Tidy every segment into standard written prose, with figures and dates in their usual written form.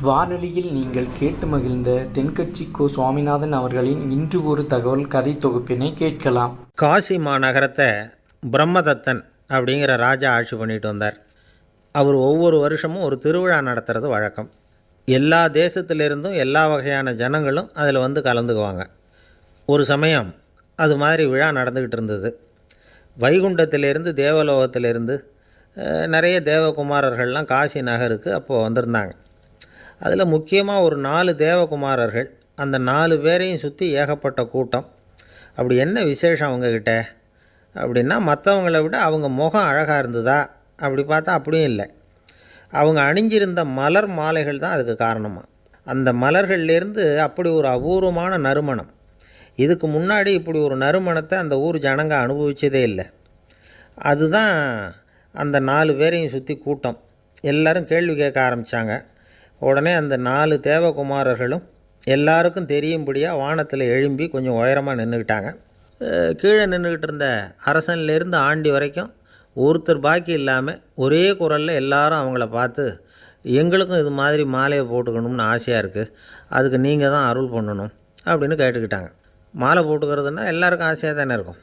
வானொலியில் நீங்கள் கேட்டு மகிழ்ந்த தென்கட்சி கோ சுவாமிநாதன் அவர்களின் இன்று ஒரு தகவல் கதை தொகுப்பினை கேட்கலாம். காசி மாநகரத்தை பிரம்மதத்தன் அப்படிங்கிற ராஜா ஆட்சி பண்ணிட்டு வந்தார். அவர் ஒவ்வொரு வருஷமும் ஒரு திருவிழா நடத்துறது வழக்கம். எல்லா தேசத்திலிருந்தும் எல்லா வகையான ஜனங்களும் அதில் வந்து கலந்துக்குவாங்க. ஒரு சமயம் அது மாதிரி விழா நடந்துக்கிட்டு இருந்தது. வைகுண்டத்திலேருந்து தேவலோகத்திலேருந்து நிறைய தேவகுமாரர்கள்லாம் காசி நகருக்கு அப்போது வந்திருந்தாங்க. அதில் முக்கியமாக ஒரு 4 தேவகுமாரர்கள், அந்த 4 பேரையும் சுற்றி ஏகப்பட்ட கூட்டம். அப்படி என்ன விசேஷம் அவங்கக்கிட்ட அப்படின்னா, மற்றவங்கள விட அவங்க முகம் அழகாக இருந்ததா அப்படி பார்த்தா அப்படியும் இல்லை. அவங்க அணிஞ்சிருந்த மலர் மாலைகள் தான் அதுக்கு காரணமாக. அந்த மலர்கள்லேருந்து அப்படி ஒரு அபூர்வமான நறுமணம். இதுக்கு முன்னாடி இப்படி ஒரு நறுமணத்தை அந்த ஊர் ஜனங்க அனுபவித்ததே இல்லை. அதுதான் அந்த 4 பேரையும் சுற்றி கூட்டம். எல்லோரும் கேள்வி கேட்க ஆரம்பித்தாங்க. உடனே அந்த 4 தேவகுமாரர்களும் எல்லாருக்கும் தெரியும்படியாக வானத்தில் எழும்பி கொஞ்சம் உயரமாக நின்றுக்கிட்டாங்க. கீழே நின்றுக்கிட்டு இருந்த அரசன்லேருந்து ஆண்டி வரைக்கும் ஒருத்தர் பாக்கி இல்லாமல் ஒரே குரலில் எல்லாரும் அவங்கள பார்த்து, எங்களுக்கும் இது மாதிரி மாலையை போட்டுக்கணும்னு ஆசையாக இருக்குது, அதுக்கு நீங்கள் தான் அருள் பண்ணணும் அப்படின்னு கேட்டுக்கிட்டாங்க. மாலை போட்டுக்கிறதுனா எல்லாருக்கும் ஆசையாக தானே இருக்கும்.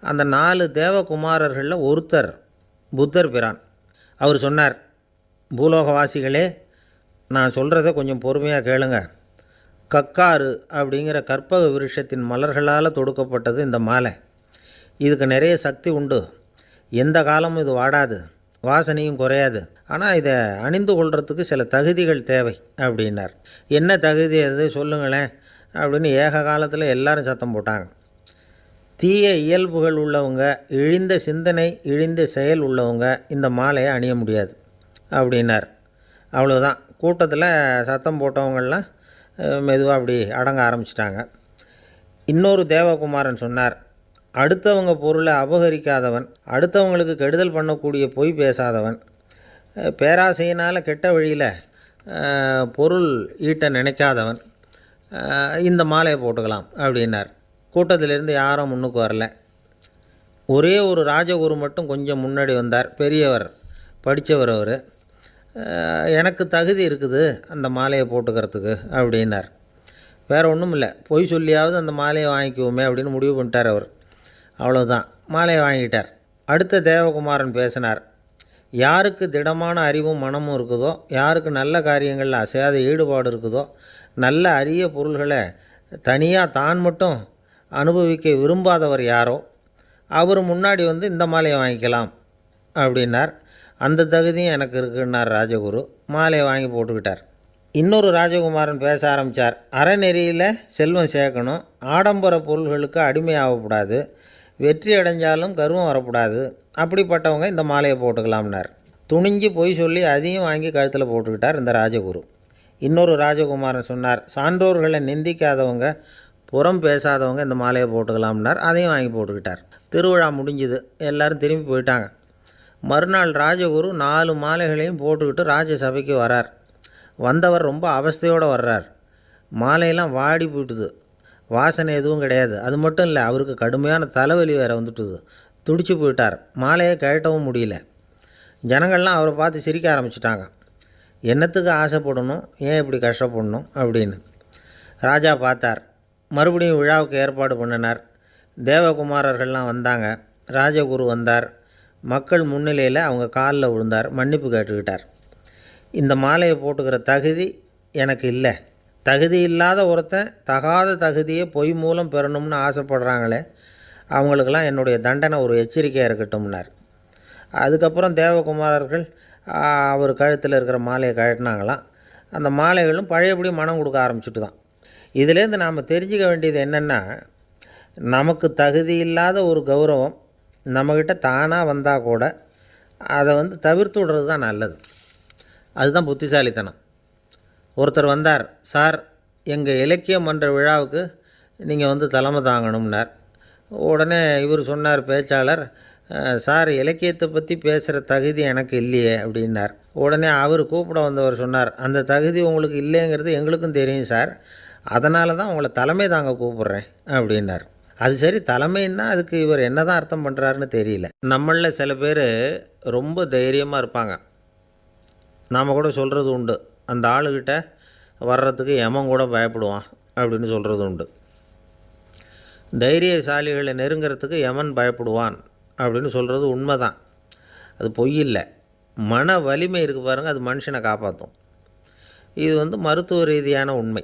அந்த 4 தேவகுமாரர்களில் ஒருத்தர் புத்தர் பிரான். அவர் சொன்னார், பூலோகவாசிகளே, நான் சொல்கிறத கொஞ்சம் பொறுமையாக கேளுங்க. கக்காரு அப்படிங்கிற கற்பக விருஷத்தின் மலர்களால் தொடுக்கப்பட்டது இந்த மாலை. இதுக்கு நிறைய சக்தி உண்டு. எந்த காலமும் இது வாடாது, வாசனையும் குறையாது. ஆனால் இதை அணிந்து கொள்கிறதுக்கு சில தகுதிகள் தேவை அப்படின்னார். என்ன தகுதி அது சொல்லுங்களேன் அப்படின்னு ஏக காலத்தில் எல்லாரும் சத்தம் போட்டாங்க. தீய இயல்புகள் உள்ளவங்க, இழிந்த சிந்தனை, இழிந்த செயல் உள்ளவங்க இந்த மாலையை அணிய முடியாது அப்படின்னார். அவ்வளோதான். கூட்டத்தில் சத்தம் போட்டவங்கள்லாம் மெதுவாக அப்படி அடங்க ஆரம்பிச்சிட்டாங்க. இன்னொரு தேவகுமாரன் சொன்னார், அடுத்தவங்க பொருளை அபகரிக்காதவன், அடுத்தவங்களுக்கு கெடுதல் பண்ணக்கூடிய பொய் பேசாதவன், பேராசையினால் கெட்ட வழியில் பொருள் ஈட்ட நினைக்காதவன் இந்த மாலையை போட்டுக்கலாம் அப்படின்னார். கூட்டத்திலிருந்து யாரும் முன்னுக்கு வரல. ஒரே ஒரு ராஜகுரு மட்டும் கொஞ்சம் முன்னாடி வந்தார். பெரியவர், படித்தவர். அவர், எனக்கு தகுதி இருக்குது அந்த மாலையை போட்டுக்கிறதுக்கு அப்படின்னார். வேறு ஒன்றும் இல்லை, பொய் சொல்லியாவது அந்த மாலையை வாங்கிக்குவோமே அப்படின்னு முடிவு பண்ணிட்டார் அவர். அவ்வளோதான், மாலையை வாங்கிட்டார். அடுத்த தேவகுமாரன் பேசினார். யாருக்கு திடமான அறிவும் மனமும் இருக்குதோ, யாருக்கு நல்ல காரியங்களில் அசையாத ஈடுபாடு இருக்குதோ, நல்ல அரிய பொருள்களை தனியாக தான் மட்டும் அனுபவிக்க விரும்பாதவர் யாரோ அவர் முன்னாடி வந்து இந்த மாலையை வாங்கிக்கலாம் அப்படின்னார். அந்த தகுதியும் எனக்கு இருக்குன்னார் ராஜகுரு. மாலையை வாங்கி போட்டுக்கிட்டார். இன்னொரு ராஜகுமாரன் பேச ஆரம்பித்தார். அறநெறியில் செல்வம் சேர்க்கணும், ஆடம்பர பொருள்களுக்கு அடிமையாகக்கூடாது, வெற்றி அடைஞ்சாலும் கர்வம் வரக்கூடாது, அப்படிப்பட்டவங்க இந்த மாலையை போட்டுக்கலாம்னார். துணிஞ்சு பொய் சொல்லி அதையும் வாங்கி கழுத்தில் போட்டுக்கிட்டார் இந்த ராஜகுரு. இன்னொரு ராஜகுமாரன் சொன்னார், சான்றோர்களை நிந்திக்காதவங்க, புறம் பேசாதவங்க இந்த மாலையை போட்டுக்கலாம்னார். அதையும் வாங்கி போட்டுக்கிட்டார். திருவிழா முடிஞ்சுது. எல்லோரும் திரும்பி போயிட்டாங்க. மறுநாள் ராஜகுரு 4 மாலைகளையும் போட்டுக்கிட்டு ராஜசபைக்கு வரார். வந்தவர் ரொம்ப அவஸ்தையோடு வர்றார். மாலையெல்லாம் வாடி போயிட்டுது, வாசனை எதுவும் கிடையாது. அது மட்டும் இல்லை, அவருக்கு கடுமையான தலைவலி வேறு வந்துட்டுது. துடிச்சு போயிட்டார். மாலையை கழட்டவும் முடியல. ஜனங்கள்லாம் அவரை பார்த்து சிரிக்க ஆரம்பிச்சிட்டாங்க. என்னத்துக்கு ஆசைப்படணும், ஏன் இப்படி கஷ்டப்படணும் அப்படின்னு. ராஜா பார்த்தார். மறுபடியும் விழாவுக்கு ஏற்பாடு பண்ணினார். தேவகுமாரர்கள்லாம் வந்தாங்க. ராஜகுரு வந்தார். மக்கள் முன்னிலையில் அவங்க காலில் விழுந்தார், மன்னிப்பு கேட்டுக்கிட்டார். இந்த மாலையை போட்டுக்கிற தகுதி எனக்கு இல்லை. தகுதி இல்லாத ஒருத்தன் தகாத தகுதியை பொய் மூலம் பெறணும்னு ஆசைப்படுறாங்களே, அவங்களுக்கெல்லாம் என்னுடைய தண்டனை ஒரு எச்சரிக்கையாக இருக்கட்டும்னார். அதுக்கப்புறம் தேவகுமாரர்கள் அவர் கழுத்தில் இருக்கிற மாலையை கழட்டினாங்களாம். அந்த மாலைகளும் பழையபடி மனம் கொடுக்க ஆரம்பிச்சுட்டு தான். இதிலேருந்து நாம் தெரிஞ்சுக்க வேண்டியது என்னென்னா, நமக்கு தகுதி இல்லாத ஒரு கௌரவம் நம்மக்கிட்ட தானாக வந்தால் கூட அதை தவிர்த்து விடுறது தான் நல்லது. அதுதான் புத்திசாலித்தனம். ஒருத்தர் வந்தார். சார், எங்கள் இலக்கிய மன்ற விழாவுக்கு நீங்கள் தலைமை தாங்கணும்னார். உடனே இவர் சொன்னார், பேச்சாளர், சார், இலக்கியத்தை பற்றி பேசுகிற தகுதி எனக்கு இல்லையே அப்படின்னார். உடனே அவர் கூப்பிட வந்தவர் சொன்னார், அந்த தகுதி உங்களுக்கு இல்லைங்கிறது எங்களுக்கும் தெரியும் சார், அதனால தான் உங்களை தலைமை தாங்க கூப்பிட்றேன் அப்படின்னார். அது சரி, தலைமைன்னா அதுக்கு இவர் என்ன தான் அர்த்தம் பண்ணுறாருன்னு தெரியல. நம்மளில் சில பேர் ரொம்ப தைரியமாக இருப்பாங்க. நாம் கூட சொல்கிறது உண்டு, அந்த ஆளுக்கிட்ட வர்றதுக்கு யமன் கூட பயப்படுவான் அப்படின்னு சொல்கிறது உண்டு. தைரியசாலிகளை நெருங்கிறதுக்கு யமன் பயப்படுவான் அப்படின்னு சொல்கிறது உண்மை தான், அது பொய் இல்லை. மன வலிமை இருக்குது பாருங்கள், அது மனுஷனை காப்பாற்றும். இது மருத்துவ ரீதியான உண்மை.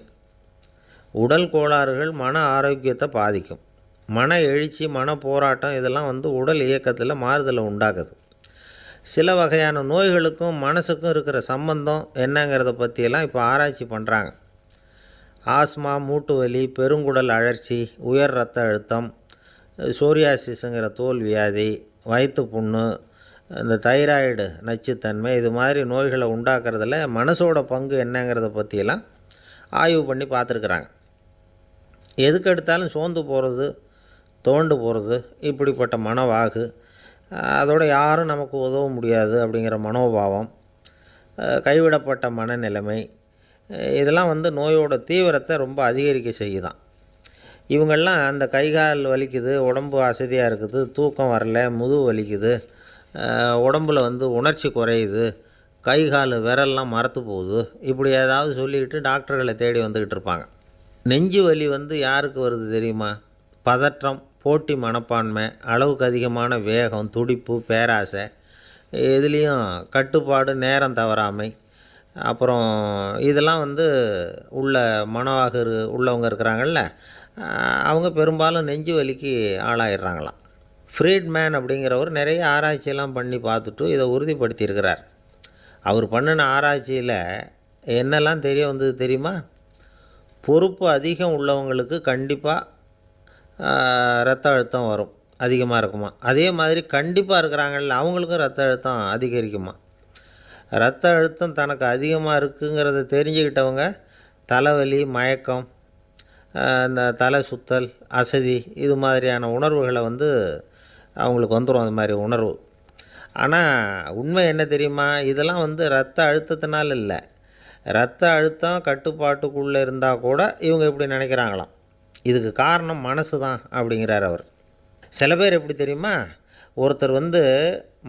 உடல் கோளாறுகள் மன ஆரோக்கியத்தை பாதிக்கும். மன எழுச்சி, மன போராட்டம் இதெல்லாம் உடல் இயக்கத்தில் மாறுதலை உண்டாக்குது. சில வகையான நோய்களுக்கும் மனசுக்கும் இருக்கிற சம்பந்தம் என்னங்கிறத பற்றியெல்லாம் இப்போ ஆராய்ச்சி பண்ணுறாங்க. ஆஸ்மா, மூட்டு வலி, பெருங்குடல் அழற்சி, உயர் இரத்த அழுத்தம், சோரியாசிஸுங்கிற தோல் வியாதி, வயிற்று புண்ணு, இந்த தைராய்டு நச்சுத்தன்மை, இது மாதிரி நோய்களை உண்டாக்குறதுல மனசோட பங்கு என்னங்கிறத பற்றியெல்லாம் ஆய்வு பண்ணி பார்த்துருக்குறாங்க. எதுக்கு எடுத்தாலும் சோர்ந்து போகிறது, தோண்டு போகிறது, இப்படிப்பட்ட மனவாகு, அதோட யாரும் நமக்கு உதவ முடியாது அப்படிங்கிற மனோபாவம், கைவிடப்பட்ட மனநிலைமை, இதெல்லாம் நோயோட தீவிரத்தை ரொம்ப அதிகரிக்க செய்யுதான். இவங்கெல்லாம் அந்த கைகால் வலிக்குது, உடம்பு அசதியாக இருக்குது, தூக்கம் வரல, முதுகு வலிக்குது, உடம்பில் உணர்ச்சி குறையுது, கை கால் விரல்லாம் மரத்து போகுது, இப்படி ஏதாவது சொல்லிக்கிட்டு டாக்டர்களை தேடி வந்துக்கிட்டு இருப்பாங்க. நெஞ்சு வலி யாருக்கு வருது தெரியுமா? பதற்றம், போட்டி மனப்பான்மை, அளவுக்கு அதிகமான வேகம், துடிப்பு, பேராசை, இதுலேயும் கட்டுப்பாடு, நேரம் தவறாமை, அப்புறம் இதெல்லாம் உள்ள மனவாக உள்ளவங்க இருக்கிறாங்கள்ல, அவங்க பெரும்பாலும் நெஞ்சு வலிக்கு ஆளாயிடுறாங்களாம். ஃப்ரீட்மேன் அப்படிங்கிறவர் நிறைய ஆராய்ச்சியெல்லாம் பண்ணி பார்த்துட்டு இதை உறுதிப்படுத்தியிருக்கிறார். அவர் பண்ணின ஆராய்ச்சியில் என்னெல்லாம் தெரிய வந்தது தெரியுமா? பொறுப்பு அதிகம் உள்ளவங்களுக்கு கண்டிப்பாக இரத்த அழுத்தம் வரும், அதிகமாக இருக்குமா. அதே மாதிரி கண்டிப்பாக இருக்கிறாங்கல்ல, அவங்களுக்கும் இரத்த அழுத்தம் அதிகரிக்குமா. இரத்த அழுத்தம் தனக்கு அதிகமாக இருக்குங்கிறத தெரிஞ்சுக்கிட்டவங்க தலைவலி, மயக்கம், இந்த தலை சுத்தல், அசதி, இது மாதிரியான உணர்வுகளை அவங்களுக்கு வந்துடும், அது மாதிரி உணர்வு. ஆனால் உண்மை என்ன தெரியுமா? இதெல்லாம் இரத்த அழுத்தத்தினால இல்லை, இரத்த அழுத்தம் கட்டுப்பாட்டுக்குள்ளே இருந்தால் கூட இவங்க இப்படி நினைக்கிறாங்களாம். இதுக்கு காரணம் மனசு தான் அப்படிங்கிறார் அவர். சில பேர் எப்படி தெரியுமா? ஒருத்தர்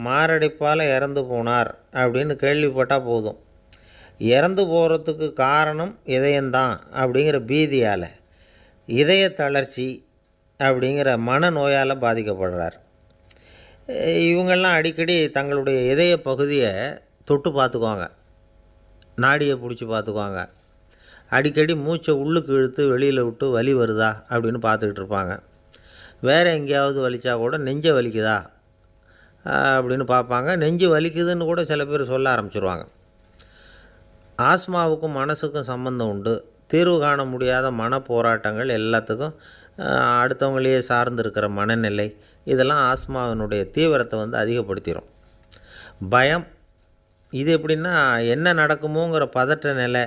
மாரடைப்பால் இறந்து போனார் அப்படின்னு கேள்விப்பட்டால் போதும், இறந்து போகிறதுக்கு காரணம் இதயம்தான் அப்படிங்கிற பீதியால், இதய தளர்ச்சி அப்படிங்கிற மனநோயால் பாதிக்கப்படுறார். இவங்கெல்லாம் அடிக்கடி தங்களுடைய இதய பகுதியை தொட்டு பார்த்துக்குவாங்க, நாடியை பிடிச்சி பார்த்துக்குவாங்க, அடிக்கடி மூச்சை உள்ளுக்கு இழுத்து வெளியில் விட்டு வலி வருதா அப்படின்னு பார்த்துக்கிட்டு இருப்பாங்க. வேறு எங்கேயாவது வலிச்சா கூட நெஞ்சை வலிக்குதா அப்படின்னு பார்ப்பாங்க. நெஞ்சு வலிக்குதுன்னு கூட சில பேர் சொல்ல ஆரம்பிச்சிருவாங்க. ஆஸ்மாவுக்கும் மனசுக்கும் சம்பந்தம் உண்டு. தீர்வு காண முடியாத மன போராட்டங்கள் எல்லாத்துக்கும் அடுத்தவங்களையே சார்ந்து இருக்கிற மனநிலை, இதெல்லாம் ஆஸ்மாவினுடைய தீவிரத்தை அதிகப்படுத்திடும். பயம், இது எப்படின்னா என்ன நடக்குமோங்கிற பதட்ட நிலை,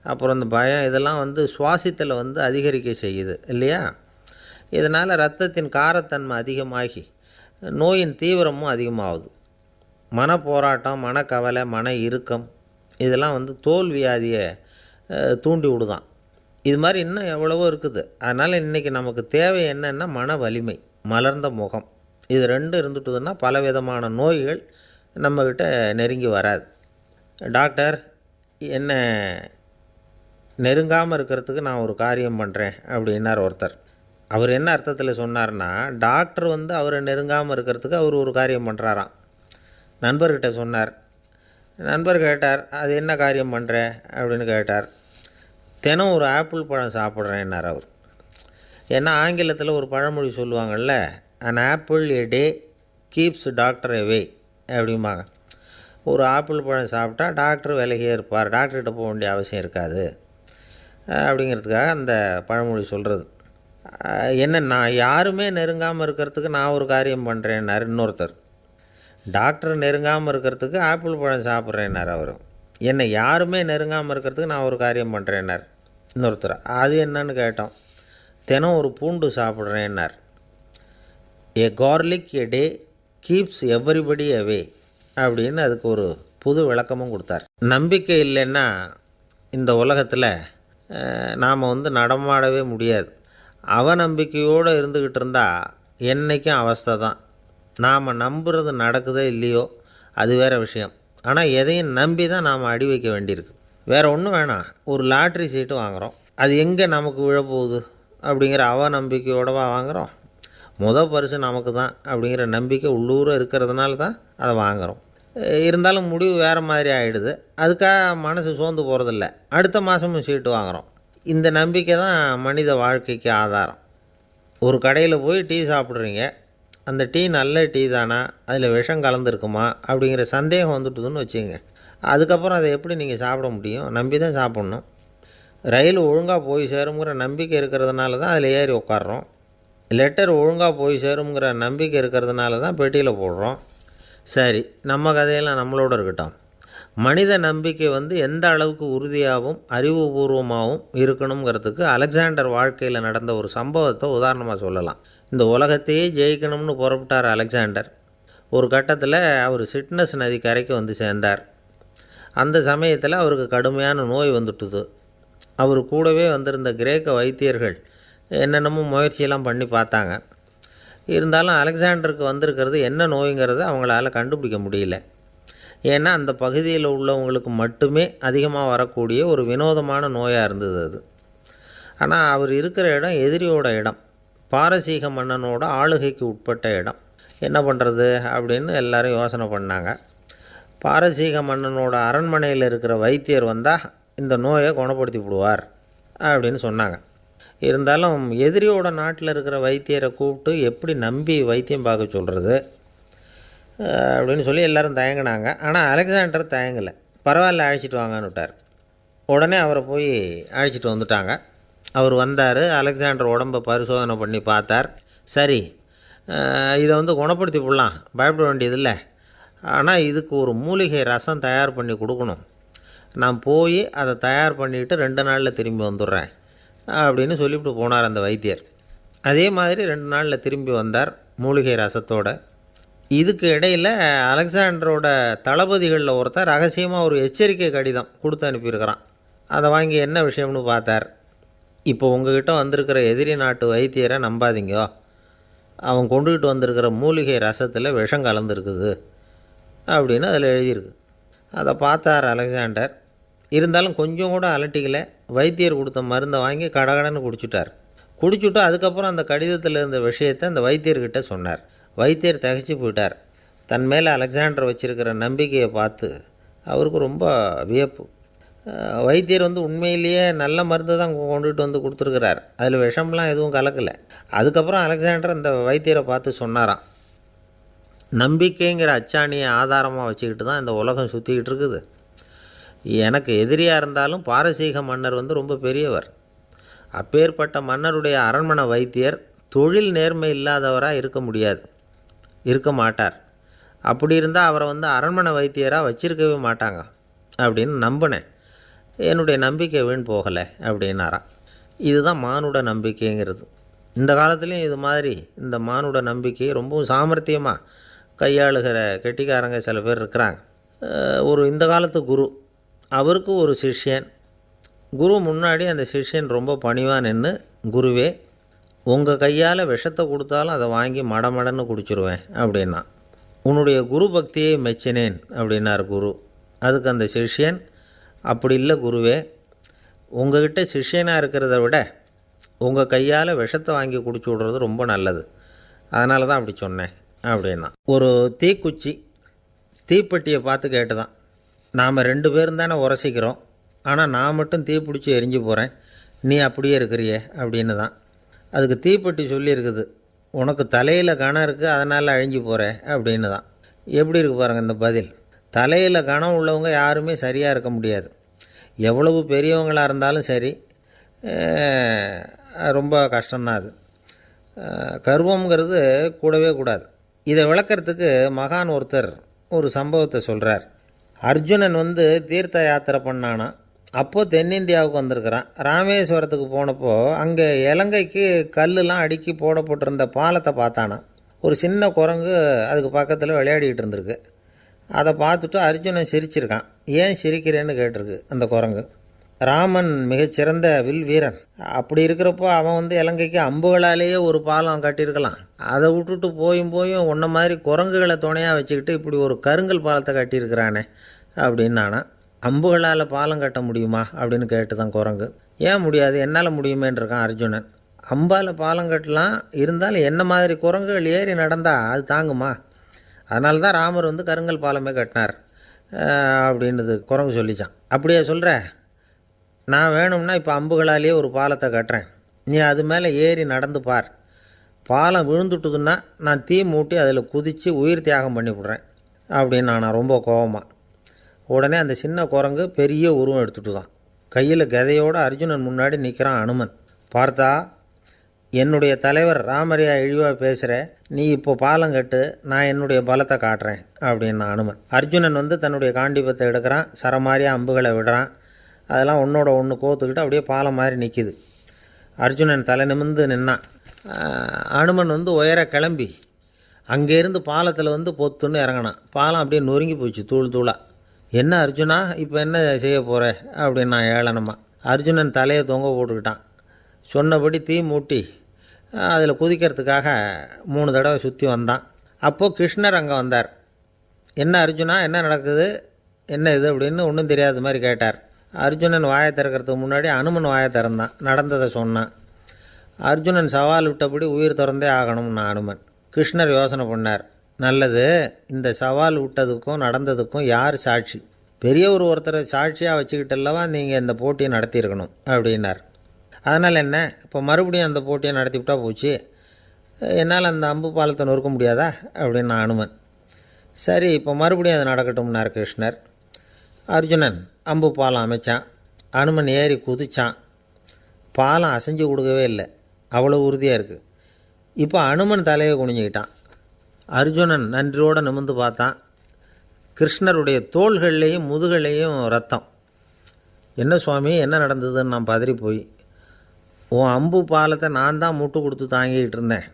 அப்புறம் இந்த பயம், இதெல்லாம் சுவாசித்தலை அதிகரிக்க செய்யுது இல்லையா. இதனால் இரத்தத்தின் காரத்தன்மை அதிகமாகி நோயின் தீவிரமும் அதிகமாகுது. மன போராட்டம், மனக்கவலை, மன இறுக்கம், இதெல்லாம் தோல் வியாதியை தூண்டி விடுதான். இது மாதிரி இன்னும் எவ்வளவோ இருக்குது. அதனால் இன்றைக்கி நமக்கு தேவை என்னென்னா மன வலிமை, மலர்ந்த முகம், இது ரெண்டு இருந்துட்டுதுன்னா பலவிதமான நோய்கள் நம்மக்கிட்ட நெருங்கி வராது. டாக்டர், என்ன நெருங்காமல் இருக்கிறதுக்கு நான் ஒரு காரியம் பண்ணுறேன் அப்படின்னார் ஒருத்தர். அவர் என்ன அர்த்தத்தில் சொன்னார்னா, டாக்டர் அவரை நெருங்காமல் இருக்கிறதுக்கு அவர் ஒரு காரியம் பண்ணுறாராம். நண்பர்கிட்ட சொன்னார். நண்பர் கேட்டார், அது என்ன காரியம் பண்ணுற அப்படின்னு கேட்டார். தினம் ஒரு ஆப்பிள் பழம் சாப்பிட்றேன்னார் அவர். ஏன்னா ஆங்கிலத்தில் ஒரு பழமொழி சொல்லுவாங்கள்ல, an apple a day keeps doctor away அப்படிம்பாங்க. ஒரு ஆப்பிள் பழம் சாப்பிட்டா டாக்டர் விலகியே இருப்பார், டாக்டர்கிட்ட போக வேண்டிய அவசியம் இருக்காது அப்படிங்கிறதுக்காக அந்த பழமொழி சொல்கிறது. என்ன, நான் யாருமே நெருங்காமல் இருக்கிறதுக்கு நான் ஒரு காரியம் பண்ணுறேன்னார் இன்னொருத்தர். டாக்டர் நெருங்காமல் இருக்கிறதுக்கு ஆப்பிள் பழம் சாப்பிட்றேன்னார் அவர். என்னை யாருமே நெருங்காமல் இருக்கிறதுக்கு நான் ஒரு காரியம் பண்ணுறேன்னார் இன்னொருத்தர். அது என்னன்னு கேட்டோம். தினம் ஒரு பூண்டு சாப்பிட்றேன்னார். ஏ கார்லிக் எ டே கீப்ஸ் எவ்ரிபடி அவே அப்படின்னு அதுக்கு ஒரு புது விளக்கமும் கொடுத்தார். நம்பிக்கை இல்லைன்னா இந்த உலகத்தில் நாம் நடமாடவே முடியாது. அவநம்பிக்கையோடு இருந்துக்கிட்டு இருந்தால் என்றைக்கும் அவஸ்தை தான். நாம் நம்புறது நடக்குதோ இல்லையோ அது வேறு விஷயம். ஆனால் எதையும் நம்பி தான் நாம் அடி வைக்க வேண்டியிருக்கு. வேறு ஒன்றும் வேணாம், ஒரு லாட்ரி சீட்டு வாங்குகிறோம். அது எங்கே நமக்கு விழப்போகுது அப்படிங்கிற நம்பிக்கையோடவா வாங்குகிறோம்? பரிசு நமக்கு தான் அப்படிங்கிற நம்பிக்கை உள்ளூர இருக்கிறதுனால தான் அதை வாங்குகிறோம். இருந்தாலும் முடிவு வேறு மாதிரி ஆகிடுது. அதுக்காக மனசு சோர்ந்து போகிறதில்ல. அடுத்த மாதமும் சீட்டு வாங்குகிறோம். இந்த நம்பிக்கை தான் மனித வாழ்க்கைக்கு ஆதாரம். ஒரு கடையில் போய் டீ சாப்பிட்றீங்க. அந்த டீ நல்ல டீ தானா, அதில் விஷம் கலந்துருக்குமா அப்படிங்கிற சந்தேகம் வந்துட்டுதுன்னு வச்சுங்க. அதுக்கப்புறம் அதை எப்படி நீங்கள் சாப்பிட முடியும்? நம்பி தான் சாப்பிட்ணும். ரயில் ஒழுங்காக போய் சேருங்கிற நம்பிக்கை இருக்கிறதுனால தான் அதில் ஏறி உட்காடுறோம். லெட்டர் ஒழுங்காக போய் சேருங்கிற நம்பிக்கை இருக்கிறதுனால தான் பெட்டியில் போடுறோம். சரி, நம்ம கதையெல்லாம் நம்மளோட இருக்கட்டும். மனித நம்பிக்கை எந்த அளவுக்கு உறுதியாகவும் அறிவுபூர்வமாகவும் இருக்கணுங்கிறதுக்கு அலெக்சாண்டர் வாழ்க்கையில் நடந்த ஒரு சம்பவத்தை உதாரணமாக சொல்லலாம். இந்த உலகத்தையே ஜெயிக்கணும்னு புறப்பட்டார் அலெக்சாண்டர். ஒரு கட்டத்தில் அவர் சிட்னஸ் நதி கரைக்கு சேர்ந்தார். அந்த சமயத்தில் அவருக்கு கடுமையான நோய் வந்துட்டுது. அவர் கூடவே வந்திருந்த கிரேக்க வைத்தியர்கள் என்னென்னமோ முயற்சியெல்லாம் பண்ணி பார்த்தாங்க. இருந்தாலும் அலெக்சாண்டருக்கு வந்திருக்கிறது என்ன நோய்ங்கிறத அவங்களால கண்டுபிடிக்க முடியல. ஏன்னா அந்த பகுதியில் உள்ளவங்களுக்கு மட்டுமே அதிகமாக வரக்கூடிய ஒரு வினோதமான நோயாக இருந்தது அது. ஆனால் அவர் இருக்கிற இடம் எதிரியோட இடம், பாரசீக மன்னனோட ஆளுகைக்கு உட்பட்ட இடம். என்ன பண்ணுறது அப்படின்னு எல்லாரும் யோசனை பண்ணாங்க. பாரசீக மன்னனோட அரண்மனையில் இருக்கிற வைத்தியர் வந்தால் இந்த நோயை குணப்படுத்தி விடுவார் அப்படின்னு சொன்னாங்க. இருந்தாலும் எதிரியோட நாட்டில் இருக்கிற வைத்தியரை கூப்பிட்டு எப்படி நம்பி வைத்தியம் பார்க்க சொல்கிறது அப்படின்னு சொல்லி எல்லோரும் தயங்கினாங்க. ஆனால் அலெக்சாண்டர் தயங்கலை. பரவாயில்ல, அழைச்சிட்டு வாங்கன்னு விட்டார். உடனே அவரை போய் அழைச்சிட்டு வந்துட்டாங்க. அவர் வந்தார். அலெக்சாண்டர் உடம்பை பரிசோதனை பண்ணி பார்த்தார். சரி, இதை குணப்படுத்தி விடலாம், பயப்பட வேண்டியதில்லை. ஆனால் இதுக்கு ஒரு மூலிகை ரசம் தயார் பண்ணி கொடுக்கணும். நான் போய் அதை தயார் பண்ணிவிட்டு 2 நாளில் திரும்பி வந்துடுறேன் அப்படின்னு சொல்லிவிட்டு போனார் அந்த வைத்தியர். அதே மாதிரி 2 நாளில் திரும்பி வந்தார் மூலிகை ரசத்தோட. இதுக்கு இடையில் அலெக்சாண்டரோட தளபதிகளில் ஒருத்தர் ரகசியமாக ஒரு எச்சரிக்கை கடிதம் கொடுத்து அனுப்பியிருக்கிறான். அதை வாங்கி என்ன விஷயம்னு பார்த்தார். இப்போ உங்ககிட்ட வந்திருக்கிற எதிரி நாட்டு வைத்தியரை நம்பாதீங்கோ, அவன் கொண்டுகிட்டு வந்திருக்கிற மூலிகை ரசத்தில் விஷம் கலந்துருக்குது அப்படின்னு அதில் எழுதியிருக்கு. அதை பார்த்தார் அலெக்சாண்டர். இருந்தாலும் கொஞ்சம் கூட அலட்டிக்கலை. வைத்தியர் கொடுத்த மருந்தை வாங்கி கடகடன்னு குடிச்சுட்டு அதுக்கப்புறம் அந்த கடிதத்தில் இருந்த விஷயத்தை அந்த வைத்தியர்கிட்ட சொன்னார். வைத்தியர் திகைச்சு போயிட்டார். தன் மேலே அலெக்சாண்டர் வச்சுருக்கிற நம்பிக்கையை பார்த்து அவருக்கு ரொம்ப வியப்பு. வைத்தியர் உண்மையிலேயே நல்ல மருந்து தான் கொண்டுகிட்டு கொடுத்துருக்கிறார், அதில் விஷம்லாம் எதுவும் கலக்கலை. அதுக்கப்புறம் அலெக்சாண்டர் அந்த வைத்தியரை பார்த்து சொன்னாராம், நம்பிக்கைங்கிற அச்சாணியை ஆதாரமாக வச்சுக்கிட்டு தான் இந்த உலகம் சுற்றிக்கிட்டு இருக்குது. எனக்கு எதிரியாக இருந்தாலும் பாரசீக மன்னர் ரொம்ப பெரியவர். அப்பேற்பட்ட மன்னருடைய அரண்மனை வைத்தியர் தொழில் நேர்மை இல்லாதவராக இருக்க மாட்டார். அப்படி இருந்தால் அவரை அரண்மனை வைத்தியராக வச்சிருக்கவே மாட்டாங்க அப்படின்னு நம்பினேன். என்னுடைய நம்பிக்கை வீண் போகலை அப்படின்னாராம். இதுதான் மானுட நம்பிக்கைங்கிறது. இந்த காலத்துலேயும் இது மாதிரி இந்த மானுட நம்பிக்கையை ரொம்பவும் சாமர்த்தியமாக கையாளுகிற கெட்டிக்காரங்க சில பேர் இருக்கிறாங்க. இந்த காலத்து குரு, அவருக்கு ஒரு சிஷ்யன். குரு முன்னாடி அந்த சிஷ்யன் ரொம்ப பணிவாக நின்று, குருவே, உங்கள் கையால் விஷத்தை கொடுத்தாலும் அதை வாங்கி மடமடன்னு குடிச்சிருவேன் அப்படின்னா. உன்னுடைய குரு பக்தியை மெச்சினேன் அப்படின்னார் குரு. அதுக்கு அந்த சிஷ்யன், அப்படி இல்லை குருவே, உங்கள்கிட்ட சிஷ்யனாக இருக்கிறத விட உங்கள் கையால் விஷத்தை வாங்கி குடிச்சு விட்றது ரொம்ப நல்லது, அதனால தான் அப்படி சொன்னேன் அப்படின்னா. ஒரு தீப்பெட்டியை பார்த்து கேட்டுதான், நாம் 2 பேரும் தானே உரசிக்கிறோம், ஆனால் நான் மட்டும் தீப்பிடிச்சி எரிஞ்சு போகிறேன், நீ அப்படியே இருக்கிறியே அப்படின்னு தான். அதுக்கு தீப்பெட்டி சொல்லியிருக்குது, உனக்கு தலையில் கணம் இருக்குது அதனால் அழிஞ்சு போகிற அப்படின்னு தான். எப்படி இருக்கு பாருங்கள் இந்த பதில். தலையில் கணம் உள்ளவங்க யாருமே சரியாக இருக்க முடியாது. எவ்வளவு பெரியவங்களாக இருந்தாலும் சரி, ரொம்ப கஷ்டம்தான் அது. கர்வங்கிறது கூடவே கூடாது. இதை விளக்கிறதுக்கு மகான் ஒருத்தர் ஒரு சம்பவத்தை சொல்கிறார். அர்ஜுனன் தீர்த்த யாத்திரை பண்ணானா. அப்போது தென்னிந்தியாவுக்கு வந்திருக்கிறான். ராமேஸ்வரத்துக்கு போனப்போ அங்கே இலங்கைக்கு கல்லுலாம் அடுக்கி போடப்பட்டிருந்த பாலத்தை பார்த்தானா. ஒரு சின்ன குரங்கு அதுக்கு பக்கத்தில் விளையாடிக்கிட்டு இருந்திருக்கு. அதை பார்த்துட்டு அர்ஜுனன் சிரிச்சிருக்கான். ஏன் சிரிக்கிறேன்னு கேட்டிருக்கு அந்த குரங்கு. ராமன் மிகச்சிறந்த வில் வீரன், அப்படி இருக்கிறப்போ அவன் இலங்கைக்கு அம்புகளாலேயே ஒரு பாலம் கட்டியிருக்கலாம். அதை விட்டுட்டு போயும் உன்ன மாதிரி குரங்குகளை துணையாக வச்சுக்கிட்டு இப்படி ஒரு கருங்கல் பாலத்தை கட்டியிருக்கிறானே அப்படின்னு நானா. அம்புகளால் பாலம் கட்ட முடியுமா அப்படின்னு கேட்டு தான் குரங்கு. ஏன் முடியாது, என்னால் முடியுமேன்றிருக்கான் அர்ஜுனன். அம்பால் பாலம் கட்டலாம், இருந்தாலும் என்ன மாதிரி குரங்குகள் ஏறி நடந்தால் அது தாங்குமா? அதனால தான் ராமர் வந்து கருங்கல் பாலமே கட்டினார் அப்படின்றது குரங்கு சொல்லிச்சான். அப்படியே சொல்கிற, நான் வேணும்னா இப்போ அம்புகளாலேயே ஒரு பாலத்தை கட்டுறேன், நீ அது மேலே ஏறி நடந்து பார். பாலம் விழுந்துட்டுதுன்னா நான் தீ மூட்டி அதில் குதித்து உயிர் தியாகம் பண்ணி விட்றேன் அப்படின்னு நான் ரொம்ப கோபமாக. உடனே அந்த சின்ன குரங்கு பெரிய உருவம் எடுத்துட்டு தான் கையில் கதையோடு அர்ஜுனன் முன்னாடி நிற்கிறான் அனுமன். பார்த்தா, என்னுடைய தலைவர் ராமரையா இழிவாக பேசுகிற, நீ இப்போ பாலம் கட்டு, நான் என்னுடைய பலத்தை காட்டுறேன் அப்படின்னு அனுமன். அர்ஜுனன் வந்து தன்னுடைய காண்டிபத்தை எடுக்கிறான், சரமாரியாக அம்புகளை விடுறான். அதெல்லாம் ஒன்றோட ஒன்று கோத்துக்கிட்டு அப்படியே பாலம் மாதிரி நிற்கிது. அர்ஜுனன் தலை நிமிர்ந்து நின்னான். அனுமன் வந்து உயர கிளம்பி அங்கேருந்து பாலத்தில் வந்து பொத்துன்னு இறங்கினான். பாலம் அப்படியே நொறுங்கி போச்சு தூள் தூளாக. என்ன அர்ஜுனா, இப்போ என்ன செய்ய போகிற அப்படின்னு நான் ஏளனமா. அர்ஜுனன் தலையை தொங்க போட்டுக்கிட்டான். சொன்னபடி தீ மூட்டி அதில் குதிக்கிறதுக்காக 3 தடவை சுற்றி வந்தான். அப்போது கிருஷ்ணர் அங்கே வந்தார். என்ன அர்ஜுனா, என்ன நடக்குது, என்ன இது அப்படின்னு ஒன்றும் தெரியாத மாதிரி கேட்டார். அர்ஜுனன் வாயை திறக்கிறதுக்கு முன்னாடி அனுமன் வாயை திறந்தான், நடந்ததை சொன்னான். அர்ஜுனன் சவால் விட்டபடி உயிர் திறந்தே ஆகணும்னா அனுமன். கிருஷ்ணர் யோசனை பண்ணார். நல்லது, இந்த சவால் விட்டதுக்கும் நடந்ததுக்கும் யார் சாட்சி? பெரியவர் ஒருத்தரை சாட்சியாக வச்சுக்கிட்டல்லவா நீங்கள் இந்த போட்டியை நடத்தியிருக்கணும் அப்படின்னார். அதனால் என்ன, இப்போ மறுபடியும் அந்த போட்டியை நடத்திவிட்டா போச்சு, என்னால் அந்த அம்பு பாலத்தை நொறுக்க முடியாதா அப்படின்னு அனுமன். சரி, இப்போ மறுபடியும் அது நடக்கட்டும்னார் கிருஷ்ணர். அர்ஜுனன் அம்பு பாலம் அமைச்சான். அனுமன் ஏறி குதிச்சான். பாலம் அசைஞ்சு கொடுக்கவே இல்லை, அவ்வளோ உறுதியாக இருக்குது. இப்போ அனுமன் தலையை குனிஞ்சிக்கிட்டான். அர்ஜுனன் நன்றியோடு நிமிர்ந்து பார்த்தான். கிருஷ்ணருடைய தோள்கள்லேயும் முதுகள்லேயும் ரத்தம். என்ன சுவாமி, என்ன நடந்ததுன்னு நான் பதறி போய், உன் அம்பு பாலத்தை நான் தான் முட்டு கொடுத்து தாங்கிக்கிட்டு இருந்தேன்.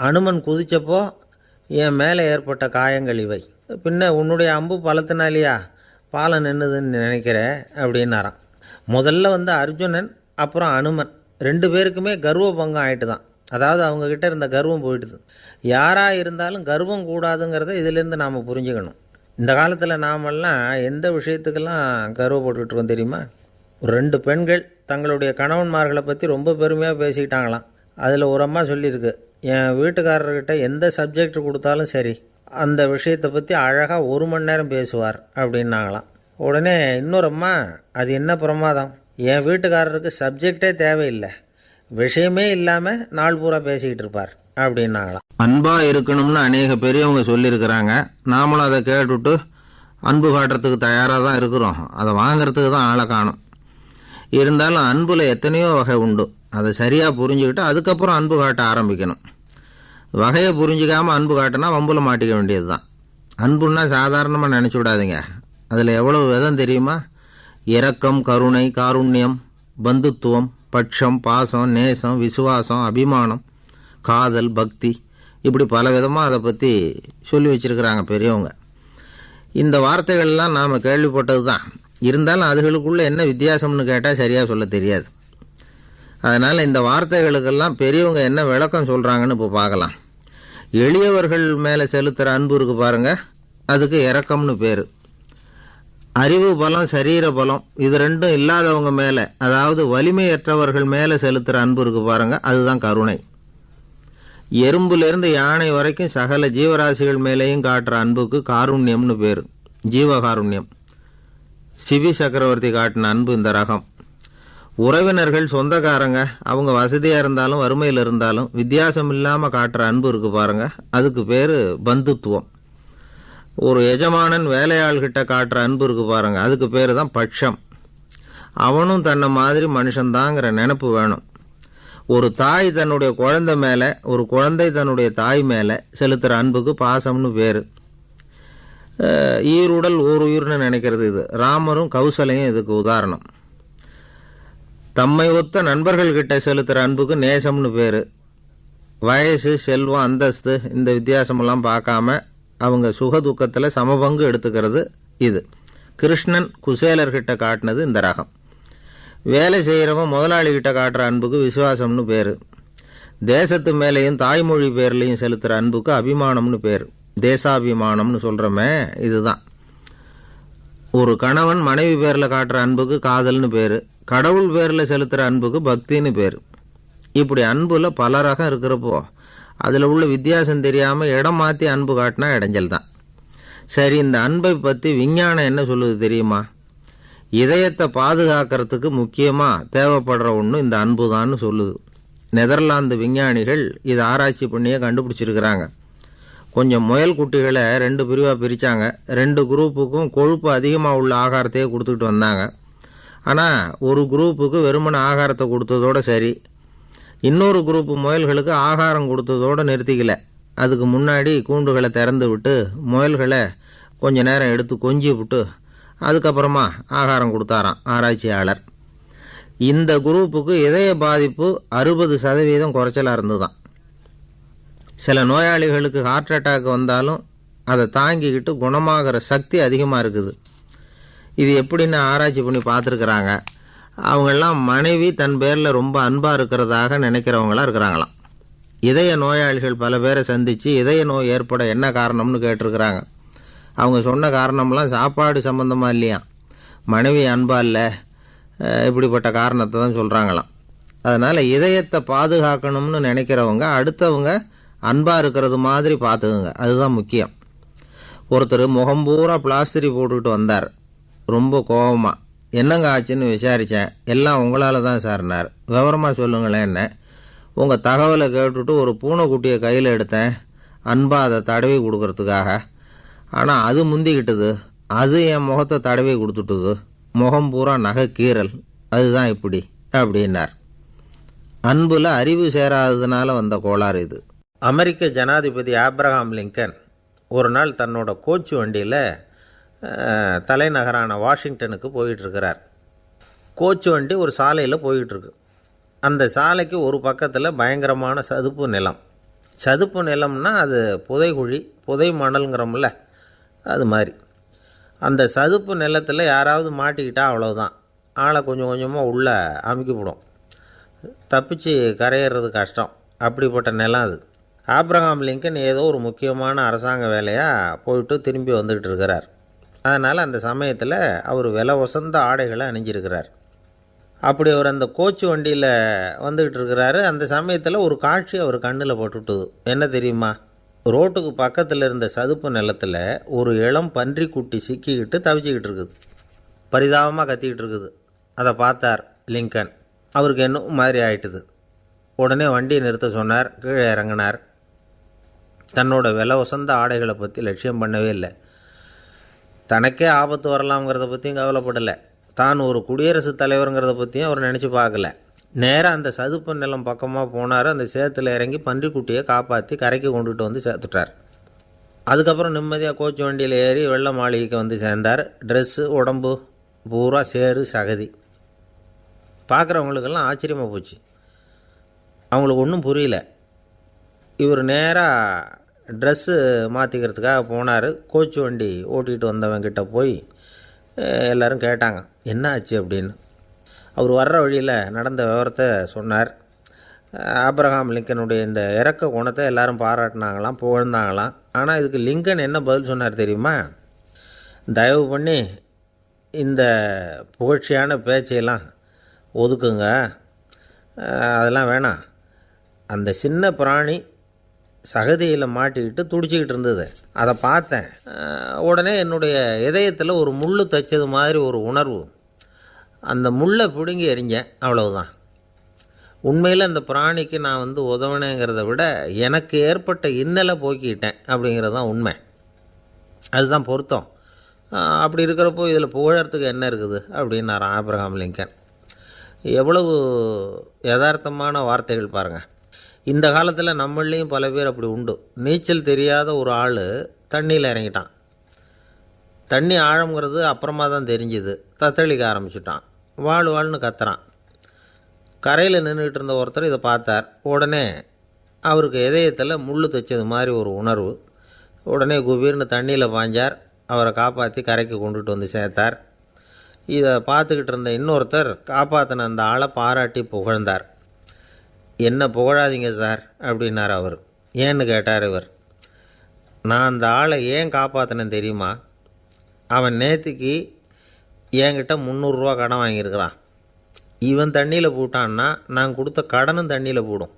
அனுமன் குதித்தப்போ என் மேலே ஏற்பட்ட காயங்கள் இவை. பின்ன உன்னுடைய அம்பு பலத்தினாலேயா பாலம் நின்றுதுன்னு நினைக்கிற அப்படின்னாரான். முதல்ல வந்து அர்ஜுனன் அப்புறம் அனுமன் 2 பேருக்குமே கர்வ பங்கம் ஆகிட்டு தான். அதாவது அவங்கக்கிட்ட இருந்த கர்வம் போயிட்டுது. யாராக இருந்தாலும் கர்வம் கூடாதுங்கிறத இதிலேருந்து நாம் புரிஞ்சுக்கணும். இந்த காலத்தில் நாமெல்லாம் எந்த விஷயத்துக்கெல்லாம் கர்வப்பட்டுருக்கோம் தெரியுமா? ஒரு 2 பெண்கள் தங்களுடைய கணவன்மார்களை பற்றி ரொம்ப பெருமையாக பேசிக்கிட்டாங்களாம். அதில் ஒரு அம்மா சொல்லியிருக்கு, என் வீட்டுக்காரர்கிட்ட எந்த சப்ஜெக்ட் கொடுத்தாலும் சரி, அந்த விஷயத்தை பற்றி அழகாக 1 மணி நேரம் பேசுவார் அப்படின்னாங்களாம். உடனே இன்னொரு அம்மா, அது என்ன பிரமாதம், என் வீட்டுக்காரருக்கு சப்ஜெக்டே தேவையில்லை, விஷயமே இல்லாமல் நாள் பூரா பேசிக்கிட்டு இருப்பார் அப்படின்னாங்களாம். அன்பாக இருக்கணும்னு அநேக பெரியவங்க சொல்லியிருக்கிறாங்க. நாமளும் அதை கேட்டுவிட்டு அன்பு காட்டுறதுக்கு தயாராக தான் இருக்கிறோம். அதை வாங்கிறதுக்கு தான் ஆளை காணும். இருந்தாலும் அன்பில் எத்தனையோ வகை உண்டு. அதை சரியாக புரிஞ்சுக்கிட்டு அதுக்கப்புறம் அன்பு காட்ட ஆரம்பிக்கணும். வகையை புரிஞ்சிக்காமல் அன்பு காட்டினா வம்புல மாட்டிக்க வேண்டியது தான். அன்புன்னா சாதாரணமாக நினச்சி விடாதீங்க. அதில் எவ்வளவு விதம் தெரியுமா? இரக்கம், கருணை, காருண்யம், பந்துத்துவம், பட்சம், பாசம், நேசம், விசுவாசம், அபிமானம், காதல், பக்தி, இப்படி பல விதமாக அதை பற்றி சொல்லி வச்சுருக்கிறாங்க பெரியவங்க. இந்த வார்த்தைகள்லாம் நாம் கேள்விப்பட்டது தான். இருந்தாலும் அதுகளுக்குள்ளே என்ன வித்தியாசம்னு கேட்டால் சரியாக சொல்ல தெரியாது. அதனால் இந்த வார்த்தைகளுக்கெல்லாம் பெரியவங்க என்ன விளக்கம் சொல்கிறாங்கன்னு இப்போ பார்க்கலாம். எளியவர்கள் மேலே செலுத்துகிற அன்பு இருக்குது பாருங்கள், அதுக்கு இரக்கம்னு பேர். அறிவு பலம், சரீர பலம், இது 2ம் இல்லாதவங்க மேலே, அதாவது வலிமையற்றவர்கள் மேலே செலுத்துகிற அன்பு இருக்குது பாருங்கள், அதுதான் கருணை. எறும்புலேருந்து யானை வரைக்கும் சகல ஜீவராசிகள் மேலேயும் காட்டுற அன்புக்கு காருண்யம்னு பேர், ஜீவகாருண்யம். சிவி சக்கரவர்த்தி காட்டின அன்பு இந்த ரகம். உறவினர்கள், சொந்தக்காரங்க, அவங்க வசதியாக இருந்தாலும் வறுமையில் இருந்தாலும் வித்தியாசம் இல்லாமல் காட்டுற அன்பு இருக்குது பாருங்கள், அதுக்கு பேர் பந்துத்துவம். ஒரு எஜமானன் வேலையாள்கிட்ட காட்டுற அன்பு இருக்குது பாருங்க, அதுக்கு பேர் தான் பட்சம். அவனும் தன்னை மாதிரி மனுஷன்தாங்கிற நினப்பு வேணும். ஒரு தாய் தன்னுடைய குழந்தை மேலே, ஒரு குழந்தை தன்னுடைய தாய் மேலே செலுத்துகிற அன்புக்கு பாசம்னு பேர். ஈருடல் ஓர் உயிர்னு நினைக்கிறது இது. ராமரும் கௌசலையும் இதுக்கு உதாரணம். தம்மை ஒத்த நண்பர்கள்கிட்ட செலுத்துகிற அன்புக்கு நேசம்னு பேர். வயசு, செல்வம், அந்தஸ்து இந்த வித்தியாசமெல்லாம் பார்க்காம அவங்க சுகதுக்கத்தில் சமபங்கு எடுத்துக்கிறது இது. கிருஷ்ணன் குசேலர்கிட்ட காட்டினது இந்த ரகம். வேலை செய்கிறவன் முதலாளிகிட்ட காட்டுற அன்புக்கு விசுவாசம்னு பேர். தேசத்து மேலேயும் தாய்மொழி பேர்லையும் செலுத்துகிற அன்புக்கு அபிமானம்னு பேர். தேசாபிமானம்னு சொல்கிறோமே இதுதான். ஒரு கணவன் மனைவி பேரில் காட்டுற அன்புக்கு காதல்னு பேர், கடவுள் பேரில் செலுத்துகிற அன்புக்கு பக்தின்னு பேர். இப்படி அன்புல பல ரகம் இருக்கிறப்போ அதில் உள்ள வித்தியாசம் தெரியாமல் இடம் மாற்றி அன்பு காட்டினா இடைஞ்சல் தான். சரி, இந்த அன்பை பற்றி விஞ்ஞானம் என்ன சொல்லுது தெரியுமா? இதயத்தை பாதுகாக்கிறதுக்கு முக்கியமாக தேவைப்படுற ஒன்று இந்த அன்பு தான்னு சொல்லுது. நெதர்லாந்து விஞ்ஞானிகள் இதை ஆராய்ச்சி பண்ணியே கண்டுபிடிச்சிருக்கிறாங்க. கொஞ்சம் முயல் குட்டிகளை 2 பிரிவாக பிரித்தாங்க. 2 குரூப்புக்கும் கொழுப்பு அதிகமாக உள்ள ஆகாரத்தையே கொடுத்துக்கிட்டு வந்தாங்க. ஆனால் ஒரு குரூப்புக்கு வெறுமன ஆகாரத்தை கொடுத்ததோடு சரி, இன்னொரு குரூப்பு முயல்களுக்கு ஆகாரம் கொடுத்ததோடு நிறுத்திக்கல. அதுக்கு முன்னாடி கூண்டுகளை திறந்து விட்டு முயல்களை கொஞ்ச நேரம் எடுத்து கொஞ்சி விட்டு அதுக்கப்புறமா ஆகாரம் கொடுத்தாராம் ஆராய்ச்சியாளர். இந்த குரூப்புக்கு இதய பாதிப்பு 60% குறைச்சலாக இருந்துதான். சில நோயாளிகளுக்கு ஹார்ட் அட்டாக் வந்தாலும் அதை தாங்கிக்கிட்டு குணமாகிற சக்தி அதிகமாக இருக்குது. இது எப்படின்னு ஆராய்ச்சி பண்ணி பார்த்துருக்குறாங்க. அவங்கெல்லாம் மனைவி தன் பேரில் ரொம்ப அன்பாக இருக்கிறதாக நினைக்கிறவங்களாம் இருக்கிறாங்களாம். இதய நோயாளிகள் பல பேரை சந்தித்து இதய நோய் ஏற்பட என்ன காரணம்னு கேட்டிருக்கிறாங்க. அவங்க சொன்ன காரணம்லாம் சாப்பாடு சம்மந்தமாக இல்லையா, மனைவி அன்பா இல்லை, இப்படிப்பட்ட காரணத்தை தான் சொல்கிறாங்களாம். அதனால் இதயத்தை பாதுகாக்கணும்னு நினைக்கிறவங்க அடுத்தவங்க அன்பாக இருக்கிறது மாதிரி பார்த்துக்குங்க, அதுதான் முக்கியம். ஒருத்தர் முகம் பூரா பிளாஸ்டரி போட்டுக்கிட்டு வந்தார். ரொம்ப கோபமாக, என்னங்க ஆச்சுன்னு விசாரித்தேன். எல்லாம் உங்களால் தான் சார்னார். விவரமாக சொல்லுங்களேன். என்ன உங்கள் தகவலை கேட்டுட்டு ஒரு பூனைக்குட்டியை கையில் எடுத்தேன், அன்பாக அதை தடவி கொடுக்கறதுக்காக. ஆனால் அது முந்திக்கிட்டது, அது என் முகத்தை தடவி கொடுத்துட்டுது, முகம் பூரா நகை கீறல், அதுதான் இப்படி அப்படின்னார். அன்புல அறிவு சேராததுனால வந்த கோளாறு இது. அமெரிக்க ஜனாதிபதி ஆப்ரஹாம் லிங்கன் ஒரு நாள் தன்னோட கோச்சு வண்டியில் தலைநகரான வாஷிங்டனுக்கு போயிட்டுருக்கிறார். கோச்சு வண்டி ஒரு சாலையில் போயிட்டுருக்கு. அந்த சாலைக்கு ஒரு பக்கத்தில் பயங்கரமான சதுப்பு நிலம். சதுப்பு நிலம்னா அது புதைகுழி, புதை மணல்ங்கிறோம்ல, அது மாதிரி. அந்த சதுப்பு நிலத்தில் யாராவது மாட்டிக்கிட்டால் அவ்வளோதான், ஆளை கொஞ்சம் கொஞ்சமாக உள்ளே அமுக்கிவிடும், தப்பிச்சு கரையிறது கஷ்டம். அப்படிப்பட்ட நிலம் அது. ஆப்ரஹாம் லிங்கன் ஏதோ ஒரு முக்கியமான அரசாங்க வேலையாக போயிட்டு திரும்பி வந்துக்கிட்டு இருக்கிறார். அதனால் அந்த சமயத்தில் அவர் விலை உசந்த ஆடைகளை அணிஞ்சிருக்கிறார். அப்படி அவர் அந்த கோச்சு வண்டியில் வந்துக்கிட்டு இருக்கிறாரு. அந்த சமயத்தில் ஒரு காட்சி அவர் கண்ணில் போட்டுவிட்டுது. என்ன தெரியுமா? ரோட்டுக்கு பக்கத்தில் இருந்த சதுப்பு நிலத்தில் ஒரு இளம் பன்றிக்குட்டி சிக்கிக்கிட்டு தவிச்சிக்கிட்டு இருக்குது, பரிதாபமாக கத்திக்கிட்டு இருக்குது. அதை பார்த்தார் லிங்கன். அவருக்கு என்ன மாதிரி ஆயிட்டுது. உடனே வண்டியை நிறுத்த சொன்னார். கீழே இறங்கினார். தன்னோட விலை உசந்த ஆடைகளை பற்றி லட்சியம் பண்ணவே இல்லை. தனக்கே ஆபத்து வரலாம்ங்கிறத பற்றியும் கவலைப்படலை. தான் ஒரு குடியரசுத் தலைவருங்கிறத பற்றியும் அவர் நினச்சி பார்க்கல. நேராக அந்த சதுப்பு நிலம் பக்கமாக போனார். அந்த சேத்துல இறங்கி பன்றிக்குட்டியை காப்பாற்றி கரைக்கு கொண்டுட்டு வந்து சேர்த்துட்டார். அதுக்கப்புறம் நிம்மதியாக கோச்சு வண்டியில் ஏறி வெள்ளை மாளிகைக்கு வந்து சேர்ந்தார். ட்ரெஸ்ஸு உடம்பு பூரா சேறு சகதி. பார்க்குறவங்களுக்கெல்லாம் ஆச்சரியமாக போச்சு. அவங்களுக்கு ஒன்றும் புரியல. இவர் நேராக ட்ரெஸ்ஸு மாற்றிக்கிறதுக்காக போனார். கோச்சு வண்டி ஓட்டிகிட்டு வந்தவங்கிட்ட போய் எல்லோரும் கேட்டாங்க என்ன ஆச்சு அப்படின்னு. அவர் வர்ற வழியில் நடந்த விவரத்தை சொன்னார். ஆப்ரஹாம் லிங்கனுடைய இந்த இறக்க குணத்தை எல்லாரும் பாராட்டினாங்களாம், புகழ்ந்தாங்களாம். ஆனால் இதுக்கு லிங்கன் என்ன பதில் சொன்னார் தெரியுமா? தயவு பண்ணி இந்த புகழ்ச்சியான பேச்சையெல்லாம் ஒதுக்குங்க, அதெல்லாம் வேணாம். அந்த சின்ன பிராணி சகதியில் மாட்டிக்கிட்டு துடிச்சிக்கிட்டு இருந்தது, அதை பார்த்தேன். உடனே என்னுடைய இதயத்தில் ஒரு முள் தைச்சது மாதிரி ஒரு உணர்வு. அந்த முள்ளை பிடுங்கி எறிஞ்சேன், அவ்வளவுதான். உண்மையில் அந்த பிராணிக்கு நான் உதவினேங்கிறத விட எனக்கு ஏற்பட்ட இன்னலை போக்கிக்கிட்டேன் அப்படிங்கிறது தான் உண்மை. அதுதான் பொருத்தம். அப்படி இருக்கிறப்போ இதில் புகழறதுக்கு என்ன இருக்குது அப்படின்னாராம் ஆப்ரஹாம் லிங்கன். எவ்வளவு யதார்த்தமான வார்த்தைகள் பாருங்கள். இந்த காலத்தில் நம்மளையும் பல பேர் அப்படி உண்டு. நீச்சல் தெரியாத ஒரு ஆள் தண்ணியில் இறங்கிட்டான். தண்ணி ஆழம்ங்கிறது அப்புறமா தான் தெரிஞ்சுது. தத்தளிக்க ஆரம்பிச்சுட்டான். வாழ்னு கத்துறான். கரையில் நின்றுட்டு இருந்த ஒருத்தர் இதை பார்த்தார். உடனே அவருக்கு இதயத்தில் முள் தைச்சது மாதிரி ஒரு உணர்வு. உடனே குபீர்னு தண்ணியில் பாய்ஞ்சார். அவரை காப்பாற்றி கரைக்கு கொண்டுட்டு வந்து சேர்த்தார். இதை பார்த்துக்கிட்டு இருந்த இன்னொருத்தர் காப்பாற்றின அந்த ஆளை பாராட்டி புகழ்ந்தார். என்ன புகழாதீங்க சார் அப்படின்னார் அவர். ஏன்னு கேட்டார் இவர். நான் அந்த ஆளை ஏன் காப்பாற்றினேன் தெரியுமா? அவன் நேற்றுக்கு என்கிட்ட 300 கடன் வாங்கியிருக்கிறான். இவன் தண்ணியில் போட்டான்னா நான் கொடுத்த கடனும் தண்ணியில் போடும்.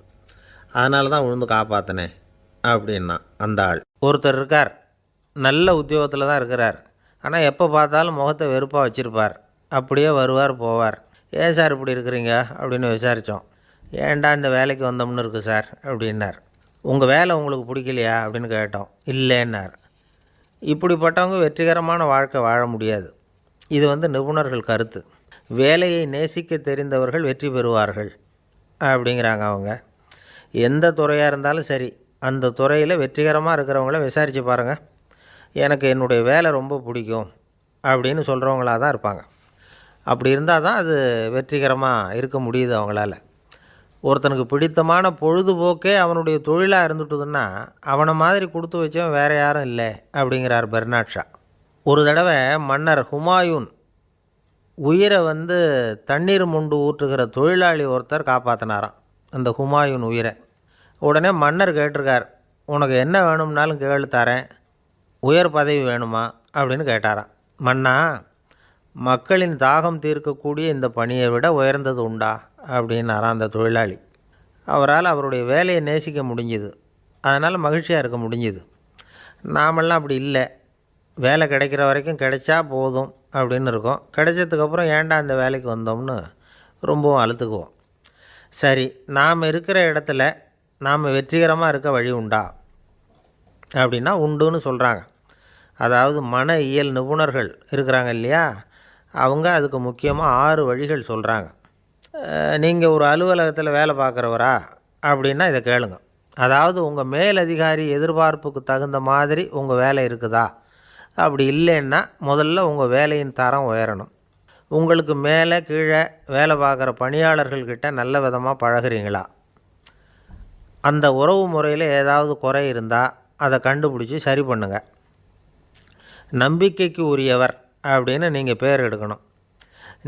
அதனால தான் விழுந்து காப்பாற்றினேன் அப்படின்னா அந்த ஆள். ஒருத்தர் இருக்கார், நல்ல உத்தியோகத்தில் தான் இருக்கிறார். ஆனால் எப்போ பார்த்தாலும் முகத்தை வெறுப்பாக வச்சுருப்பார். அப்படியே வருவார் போவார். ஏன் சார் இப்படி இருக்கிறீங்க அப்படின்னு விசாரித்தோம். ஏன்டா இந்த வேலைக்கு வந்தோம்னு இருக்குது சார் அப்படின்னார். உங்கள் வேலை உங்களுக்கு பிடிக்கலையா அப்படின்னு கேட்டோம். இல்லைன்னார். இப்படிப்பட்டவங்க வெற்றிகரமான வாழ்க்கை வாழ முடியாது. இது நிபுணர்கள் கருத்து. வேலையை நேசிக்க தெரிந்தவர்கள் வெற்றி பெறுவார்கள் அப்படிங்கிறாங்க அவங்க. எந்த துறையாக இருந்தாலும் சரி, அந்த துறையில் வெற்றிகரமாக இருக்கிறவங்கள விசாரித்து பாருங்கள். எனக்கு என்னுடைய வேலை ரொம்ப பிடிக்கும் அப்படின்னு சொல்கிறவங்களாக தான் இருப்பாங்க. அப்படி இருந்தால் தான் அது வெற்றிகரமாக இருக்க முடியுது அவங்களால. ஒருத்தனுக்கு பிடித்தமான பொழுதுபோக்கே அவனுடைய தொழிலாக இருந்துட்டுதுன்னா அவனை மாதிரி கொடுத்து வச்சவன் வேறு யாரும் இல்லை அப்படிங்கிறார் பெர்னாட் ஷா. ஒரு தடவை மன்னர் ஹுமாயூன் உயிரை தண்ணீர் மொண்டு ஊற்றுகிற தொழிலாளி ஒருத்தர் காப்பாற்றினாராம் அந்த ஹுமாயூன் உயிரை. உடனே மன்னர் கேட்டிருக்கார், உனக்கு என்ன வேணும்னாலும் கேளு தரேன், உயர் பதவி வேணுமா அப்படின்னு கேட்டாராம். மன்னா, மக்களின் தாகம் தீர்க்கக்கூடிய இந்த பணியை விட உயர்ந்தது உண்டா அப்படின்னாராம் அந்த தொழிலாளி. அவரால் அவருடைய வேலையை நேசிக்க முடிஞ்சுது. அதனால் மகிழ்ச்சியாக இருக்க முடிஞ்சுது. நாமெல்லாம் அப்படி இல்லை. வேலை கிடைக்கிற வரைக்கும் கிடைச்சா போதும் அப்படின்னு இருக்கோம். கிடைச்சதுக்கப்புறம் ஏன்டா இந்த வேலைக்கு வந்தோம்னு ரொம்பவும் அழுத்துக்குவோம். சரி, நாம் இருக்கிற இடத்துல நாம் வெற்றிகரமாக இருக்க வழி உண்டா அப்படின்னா உண்டுன்னு சொல்கிறாங்க. அதாவது மன இயல் நிபுணர்கள் இருக்கிறாங்க இல்லையா, அவங்க அதுக்கு முக்கியமாக 6 வழிகள் சொல்கிறாங்க. நீங்கள் ஒரு அலுவலகத்தில் வேலை பார்க்குறவரா அப்படின்னா இதை கேளுங்க. அதாவது உங்கள் மேலதிகாரி எதிர்பார்ப்புக்கு தகுந்த மாதிரி உங்கள் வேலை இருக்குதா? அப்படி இல்லைன்னா முதல்ல உங்கள் வேலையின் தரம் உயரணும். உங்களுக்கு மேலே கீழே வேலை பார்க்குற பணியாளர்கள்கிட்ட நல்ல விதமாக பழகிறீங்களா? அந்த உறவு முறையில் ஏதாவது குறை இருந்தால் அதை கண்டுபிடிச்சி சரி பண்ணுங்கள். நம்பிக்கைக்கு உரியவர் அப்படின்னு நீங்கள் பேர் எடுக்கணும்.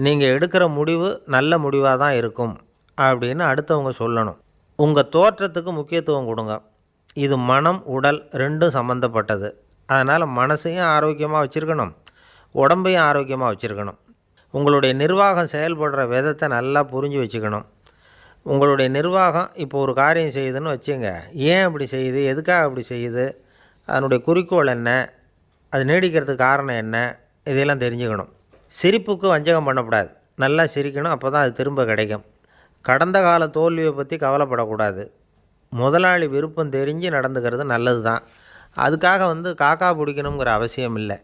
நீங்கள் எடுக்கிற முடிவு நல்ல முடிவாக தான் இருக்கும் அப்படின்னு அடுத்தவங்க சொல்லணும். உங்கள் தோற்றத்துக்கு முக்கியத்துவம் கொடுங்க. இது மனம் உடல் ரெண்டும் சம்மந்தப்பட்டது. அதனால் மனசையும் ஆரோக்கியமாக வச்சுருக்கணும், உடம்பையும் ஆரோக்கியமாக வச்சுருக்கணும். உங்களுடைய நிர்வாகம் செயல்படுற விதத்தை நல்லா புரிஞ்சு வச்சுக்கணும். உங்களுடைய நிர்வாகம் இப்போ ஒரு காரியம் செய்யுதுன்னு வச்சுங்க, ஏன் அப்படி செய்யுது, எதுக்காக அப்படி செய்யுது, அதனுடைய குறிக்கோள் என்ன, அது நீடிக்கிறதுக்கு காரணம் என்ன, இதையெல்லாம் தெரிஞ்சுக்கணும். சிரிப்புக்கு வஞ்சகம் பண்ணக்கூடாது. நல்லா சிரிக்கணும், அப்போ தான் அது திரும்ப கிடைக்கும். கடந்த கால தோல்வியை பற்றி கவலைப்படக்கூடாது. முதலாளி விருப்பம் தெரிஞ்சு நடந்துக்கிறது நல்லது தான். அதுக்காக காக்கா பிடிக்கணுங்கிற அவசியம் இல்லை.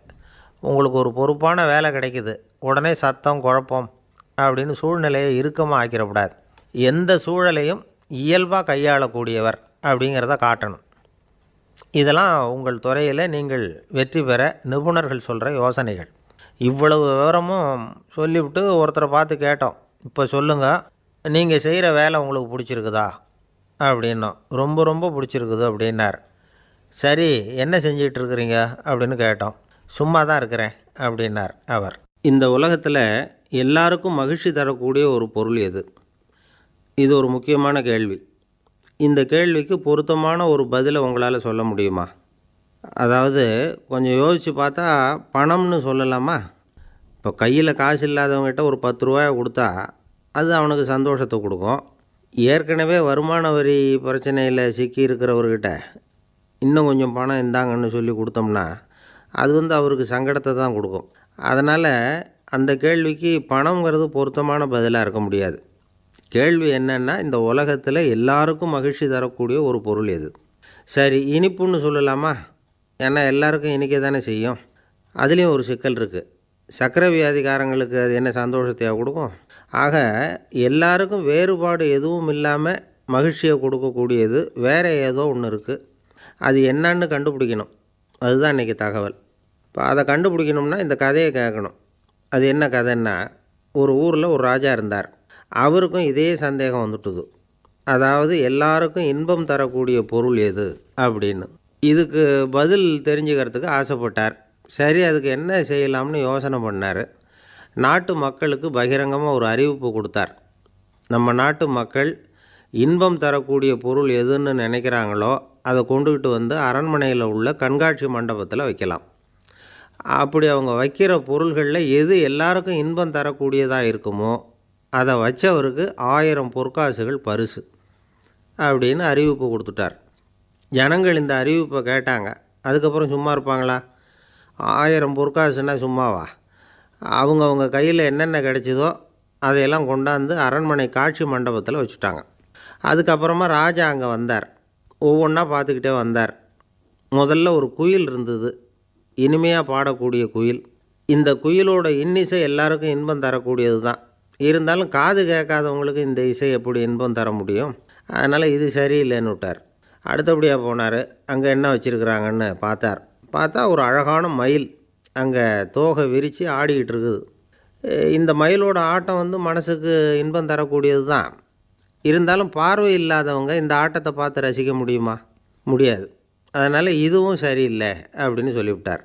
உங்களுக்கு ஒரு பொறுப்பான வேலை கிடைக்குது, உடனே சத்தம் குழப்பம் அப்படின்னு சூழ்நிலையை இறுக்கமாக ஆக்கிடக்கூடாது. எந்த சூழலையும் இயல்பாக கையாளக்கூடியவர் அப்படிங்கிறத காட்டணும். இதெல்லாம் உங்கள் துறையில் நீங்கள் வெற்றி பெற நிபுணர்கள் சொல்கிற யோசனைகள். இவ்வளவு விவரமும் சொல்லிவிட்டு ஒருத்தரை பார்த்து கேட்டோம், இப்போ சொல்லுங்கள், நீங்கள் செய்கிற வேலை உங்களுக்கு பிடிச்சிருக்குதா அப்படின்னோம். ரொம்ப ரொம்ப பிடிச்சிருக்குது அப்படின்னார். சரி, என்ன செஞ்சிகிட்ருக்குறீங்க அப்படின்னு கேட்டோம். சும்மா தான் இருக்கிறேன் அப்படின்னார் அவர். இந்த உலகத்தில் எல்லாருக்கும் மகிழ்ச்சி தரக்கூடிய ஒரு பொருள் எது? இது ஒரு முக்கியமான கேள்வி. இந்த கேள்விக்கு பொருத்தமான ஒரு பதிலை உங்களால் சொல்ல முடியுமா? அதாவது கொஞ்சம் யோசித்து பார்த்தா பணம்னு சொல்லலாமா? இப்போ கையில் காசு இல்லாதவங்ககிட்ட ஒரு 10 ரூபாயை கொடுத்தா அது அவனுக்கு சந்தோஷத்தை கொடுக்கும். ஏற்கனவே வருமான வரி பிரச்சனையில் சிக்கி இருக்கிறவர்கிட்ட இன்னும் கொஞ்சம் பணம் இந்தாங்கன்னு சொல்லி கொடுத்தோம்னா அது அவருக்கு சங்கடத்தை தான் கொடுக்கும். அதனால் அந்த கேள்விக்கு பணங்கிறது பொருத்தமான பதிலாக இருக்க முடியாது. கேள்வி என்னென்னா, இந்த உலகத்தில் எல்லாருக்கும் மகிழ்ச்சி தரக்கூடிய ஒரு பொருள் எது? சரி, இனிப்புன்னு சொல்லலாமா? ஏன்னா எல்லாருக்கும் இனிக்க தானே செய்யும். அதுலேயும் ஒரு சிக்கல் இருக்குது. சர்க்கரை வியாதிக்காரங்களுக்கு அது என்ன சந்தோஷத்தையாக கொடுக்கும்? ஆக எல்லாருக்கும் வேறுபாடு எதுவும் இல்லாமல் மகிழ்ச்சியை கொடுக்கக்கூடியது வேறு ஏதோ ஒன்று இருக்குது. அது என்னன்னு கண்டுபிடிக்கணும். அதுதான் இன்றைக்கி தகவல். இப்போ அதை கண்டுபிடிக்கணும்னா இந்த கதையை கேட்கணும். அது என்ன கதைன்னா, ஒரு ஊரில் ஒரு ராஜா இருந்தார். அவருக்கும் இதே சந்தேகம் வந்துட்டுது. அதாவது எல்லாருக்கும் இன்பம் தரக்கூடிய பொருள் எது அப்படின்னு. இதுக்கு பதில் தெரிஞ்சுக்கிறதுக்கு ஆசைப்பட்டார். சரி, அதுக்கு என்ன செய்யலாம்னு யோசனை பண்ணார். நாட்டு மக்களுக்கு பகிரங்கமாக ஒரு அறிவிப்பு கொடுத்தார். நம்ம நாட்டு மக்கள் இன்பம் தரக்கூடிய பொருள் எதுன்னு நினைக்கிறாங்களோ அதை கொண்டுக்கிட்டு அரண்மனையில் உள்ள கண்காட்சி மண்டபத்தில் வைக்கலாம். அப்படி அவங்க வைக்கிற பொருள்களில் எது எல்லாருக்கும் இன்பம் தரக்கூடியதாக இருக்குமோ அதை வச்சவருக்கு 1000 பொற்காசுகள் பரிசு அப்படின்னு அறிவிப்பு கொடுத்துட்டார். ஜனங்கள் இந்த அறிவிப்பை கேட்டாங்க. அதுக்கப்புறம் சும்மா இருப்பாங்களா? 1000 பொற்காசுன்னா சும்மாவா? அவங்க கையில் என்னென்ன கிடைச்சதோ அதையெல்லாம் கொண்டாந்து அரண்மனை காட்சி மண்டபத்தில் வச்சுட்டாங்க. அதுக்கப்புறமா ராஜா அங்கே வந்தார். ஒவ்வொன்றா பார்த்துக்கிட்டே வந்தார். முதல்ல ஒரு குயில் இருந்தது, இனிமையாக பாடக்கூடிய குயில். இந்த குயிலோட இன்னிசை எல்லாருக்கும் இன்பம் தரக்கூடியது தான். இருந்தாலும் காது கேட்காதவங்களுக்கு இந்த இசை எப்படி இன்பம் தர முடியும்? அதனால் இது சரியில்லைன்னு விட்டார். அடுத்தபடியாக போனார். அங்கே என்ன வச்சுருக்குறாங்கன்னு பார்த்தா ஒரு அழகான மயில் அங்கே தோகை விரித்து ஆடிக்கிட்டு இருக்குது. இந்த மயிலோட ஆட்டம் வந்து மனசுக்கு இன்பம் தரக்கூடியது தான். இருந்தாலும் பார்வை இல்லாதவங்க இந்த ஆட்டத்தை பார்த்து ரசிக்க முடியுமா? முடியாது. அதனால் இதுவும் சரியில்லை அப்படின்னு சொல்லிவிட்டார்.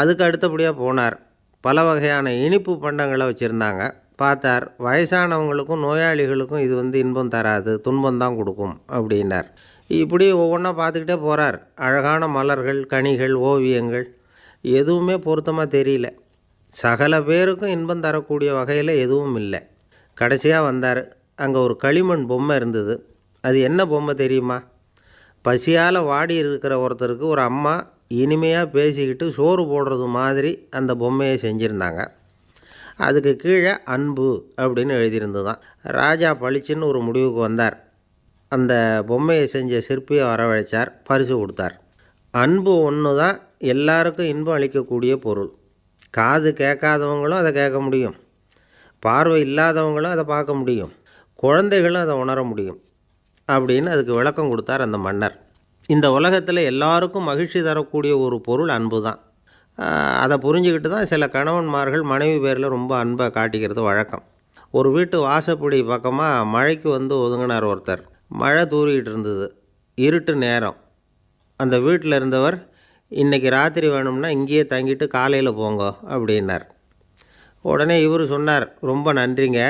அதுக்கு அடுத்தபடியாக போனார். பல வகையான இனிப்பு பண்டங்களை வச்சுருந்தாங்க. பார்த்தார், வயசானவங்களுக்கும் நோயாளிகளுக்கும் இது வந்து இன்பம் தராது, துன்பம்தான் கொடுக்கும் அப்படின்னார். இப்படி ஒவ்வொன்றா பார்த்துக்கிட்டே போகிறார். அழகான மலர்கள், கனிகள், ஓவியங்கள் எதுவுமே பொருத்தமாக தெரியல. சகல பேருக்கும் இன்பம் தரக்கூடிய வகையில் எதுவும் இல்லை. கடைசியாக வந்தார். அங்கே ஒரு களிமண் பொம்மை இருந்தது. அது என்ன பொம்மை தெரியுமா? பசியால் வாடி இருக்கிற ஒருத்தருக்கு ஒரு அம்மா இனிமையாக பேசிக்கிட்டு சோறு போடுறது மாதிரி அந்த பொம்மையை செஞ்சுருந்தாங்க. அதுக்கு கீழே அன்பு அப்படின்னு எழுதியிருந்து தான். ராஜா பளிச்சுன்னு ஒரு முடிவுக்கு வந்தார். அந்த பொம்மையை செஞ்ச சிற்பியை வரவழைச்சார், பரிசு கொடுத்தார். அன்பு ஒன்று தான் எல்லாருக்கும் இன்பம் அளிக்கக்கூடிய பொருள். காது கேட்காதவங்களும் அதை கேட்க முடியும், பார்வை இல்லாதவங்களும் அதை பார்க்க முடியும், குழந்தைகளும் அதை உணர முடியும் அப்படின்னு அதுக்கு விளக்கம் கொடுத்தார் அந்த மன்னர். இந்த உலகத்தில் எல்லாருக்கும் மகிழ்ச்சி தரக்கூடிய ஒரு பொருள் அன்பு தான். அதை புரிஞ்சுக்கிட்டு தான் சில கணவன்மார்கள் மனைவி பேரில் ரொம்ப அன்பை காட்டிக்கிறது வழக்கம். ஒரு வீட்டு வாசப்படி பக்கமாக மழைக்கு வந்து ஒதுங்கினார் ஒருத்தர். மழை தூரிக்கிட்டு இருந்தது, இருட்டு நேரம். அந்த வீட்டில் இருந்தவர், இன்றைக்கி ராத்திரி வேணும்னா இங்கேயே தங்கிட்டு காலையில் போங்க அப்படின்னார். உடனே இவர் சொன்னார், ரொம்ப நன்றிங்க,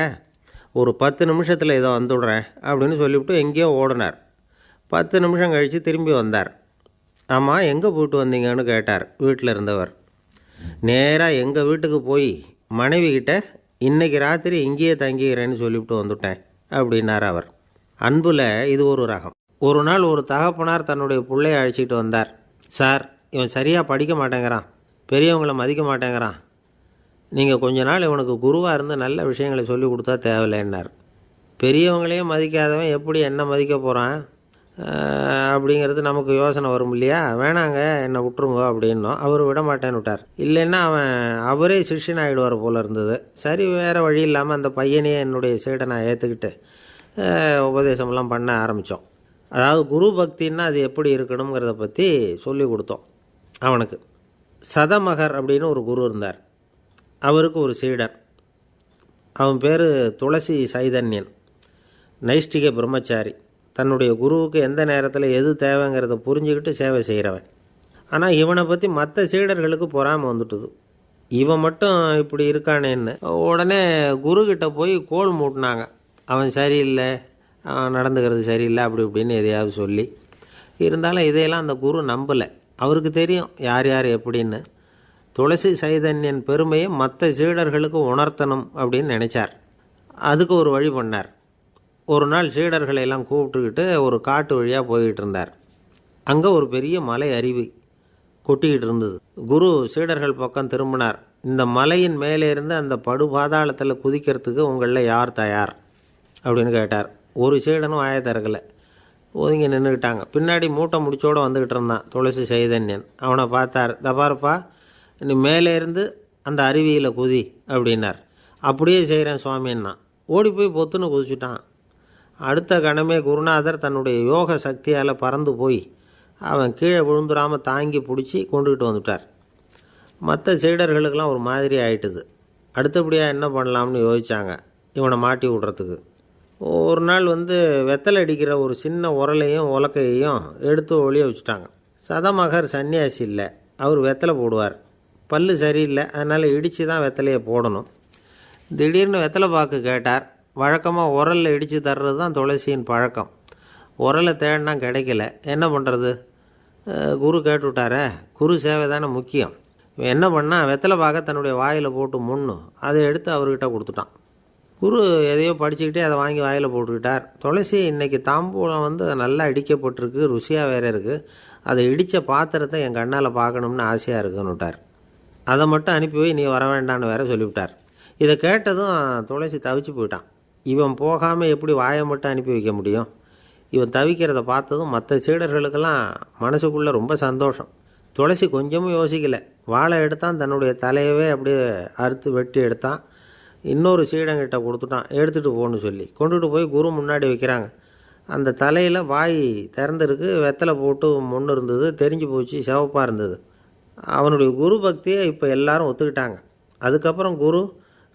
ஒரு 10 நிமிஷத்தில் இதை வந்துவிடுறேன் அப்படின்னு சொல்லிவிட்டு எங்கேயோ ஓடினார். 10 நிமிஷம் கழித்து திரும்பி வந்தார். ஆமாம், எங்கே போயிட்டு வந்தீங்கன்னு கேட்டார் வீட்டில் இருந்தவர். நேராக எங்கள் வீட்டுக்கு போய் மனைவிக்கிட்ட இன்றைக்கி ராத்திரி இங்கேயே தங்கிக்கிறேன்னு சொல்லிவிட்டு வந்துவிட்டேன் அப்படின்னார் அவர். அன்பில் இது ஒரு ரகம். ஒரு நாள் ஒரு தகப்பனார் தன்னுடைய பிள்ளையை அழைச்சிட்டு வந்தார். சார், இவன் சரியாக படிக்க மாட்டேங்கிறான், பெரியவங்களை மதிக்க மாட்டேங்கிறான், நீங்கள் கொஞ்ச நாள் இவனுக்கு குருவாக இருந்து நல்ல விஷயங்களை சொல்லி கொடுத்தா தேவையில்லைன்னார். பெரியவங்களையும் மதிக்காதவன் எப்படி என்ன மதிக்க போகிறான் அப்படிங்கிறது நமக்கு யோசனை வரும் இல்லையா? வேணாங்க, என்னை விட்டுருங்க அப்படின்னோம். அவர் விட மாட்டேன்னு விட்டார். இல்லைன்னா அவரே சிஷ்யன் ஆகிடுவார் போல் இருந்தது. சரி, வேறு வழி இல்லாமல் அந்த பையனையே என்னுடைய சீடை நான் ஏற்றுக்கிட்டு உபதேசமெல்லாம் பண்ண ஆரம்பித்தோம். அதாவது குரு பக்தின்னா அது எப்படி இருக்கணுங்கிறத பற்றி சொல்லி கொடுத்தோம் அவனுக்கு. சதமகர் அப்படின்னு ஒரு குரு இருந்தார். அவருக்கு ஒரு சீடர். அவன் பேர் துளசி சைதன்யன், நைஷ்டிக பிரம்மச்சாரி. தன்னுடைய குருவுக்கு எந்த நேரத்தில் எது தேவைங்கிறத புரிஞ்சுக்கிட்டு சேவை செய்கிறவன். ஆனால் இவனை பற்றி மற்ற சீடர்களுக்கு பொறாமை வந்துட்டுது. இவன் மட்டும் இப்படி இருக்கானேன்னு உடனே குருக்கிட்ட போய் கோல் மூட்டினாங்க. அவன் சரியில்லை, அவன் நடந்துக்கிறது சரியில்லை, அப்படி இப்படின்னு எதையாவது சொல்லி. இருந்தாலும் இதையெல்லாம் அந்த குரு நம்பலை. அவருக்கு தெரியும் யார் யார் எப்படின்னு. துளசி சைதன்யன் பெருமையை மற்ற சீடர்களுக்கு உணர்த்தணும் அப்படின்னு நினச்சார். அதுக்கு ஒரு வழி பண்ணார். ஒரு நாள் சீடர்களை எல்லாம் கூப்பிட்டுக்கிட்டு ஒரு காட்டு வழியாக போய்கிட்டு இருந்தார். அங்கே ஒரு பெரிய மலை அருவி கொட்டிக்கிட்டு இருந்தது. குரு சீடர்கள் பக்கம் திரும்பினார். இந்த மலையின் மேலே இருந்து அந்த படுபாதாளத்தில் குதிக்கிறதுக்கு உங்களில் யார் தயார் அப்படின்னு கேட்டார். ஒரு சீடனும் ஆய திறக்கலை, ஒதுங்கி நின்றுக்கிட்டாங்க. பின்னாடி மூட்டை முடிச்சோடு வந்துக்கிட்டு இருந்தான் துளசி சைதன்யன். அவனை பார்த்தார். தபாரப்பா, நீ மேலே இருந்து அந்த அருவியில் குதி அப்படின்னார். அப்படியே செய்கிறேன் சுவாமின்னா ஓடி போய் பொத்துன்னு குதிச்சுட்டான். அடுத்த கணமே குருநாதர் தன்னுடைய யோக சக்தியால் பறந்து போய் அவன் கீழே விழுந்துடாமல் தாங்கி பிடிச்சி கொண்டுக்கிட்டு வந்துட்டார். மற்ற சீடர்களுக்கெல்லாம் ஒரு மாதிரி ஆயிட்டுது. அடுத்தபடியாக என்ன பண்ணலாம்னு யோசித்தாங்க இவனை மாட்டி விடுறதுக்கு. ஒரு நாள் வெத்தலை அடிக்கிற ஒரு சின்ன உரலையும் உலக்கையையும் எடுத்து ஒளிய வச்சுட்டாங்க. சதமகர் சன்னியாசி இல்லை, அவர் வெத்தலை போடுவார். பல்லு சரியில்லை, அதனால் இடித்து தான் வெத்தலையை போடணும். திடீர்னு வெத்தலை பாக்கு கேட்டார். வழக்கமாக உரலில் இடித்து தர்றது தான் துளசியின் பழக்கம். உரலை தேடினா கிடைக்கல, என்ன பண்ணுறது? குரு கேட்டுவிட்டாரே, குரு சேவை தானே முக்கியம். இவன் என்ன பண்ணால் வெத்தலை பாக்க தன்னுடைய வாயில் போட்டு முன்னு அதை எடுத்து அவர்கிட்ட கொடுத்துட்டான். குரு எதையோ படிச்சுக்கிட்டே அதை வாங்கி வாயில் போட்டுக்கிட்டார். துளசி இன்றைக்கி தாம்பூலம் வந்து நல்லா இடிக்கப்பட்டிருக்கு, ருசியாக வேறு இருக்குது, அதை இடித்த பாத்திரத்தை என் கண்ணால் பார்க்கணும்னு ஆசையாக இருக்குன்னு விட்டார். அதை மட்டும் அனுப்பி போய் நீ வர வேண்டான்னு வேற சொல்லிவிட்டார். இதை கேட்டதும் துளசி தவிச்சு போயிட்டான். இவன் போகாமல் எப்படி வாயை மட்டும் அனுப்பி வைக்க முடியும்? இவன் தவிக்கிறத பார்த்ததும் மற்ற சீடர்களுக்கெல்லாம் மனசுக்குள்ளே ரொம்ப சந்தோஷம். துளசி கொஞ்சமும் யோசிக்கலை, வாழை எடுத்தான், தன்னுடைய தலையவே அப்படியே அறுத்து வெட்டி எடுத்தான், இன்னொரு சீடங்கிட்ட கொடுத்துட்டான், எடுத்துகிட்டு போன்னு சொல்லி கொண்டுட்டு போய் குரு முன்னாடி வைக்கிறாங்க. அந்த தலையில் வாய் திறந்துருக்கு, வெத்தலை போட்டு முன்னு இருந்தது, தெரிஞ்சு போச்சு, சிவப்பாக இருந்தது. அவனுடைய குரு பக்தியை இப்போ எல்லாரும் ஒத்துக்கிட்டாங்க. அதுக்கப்புறம் குரு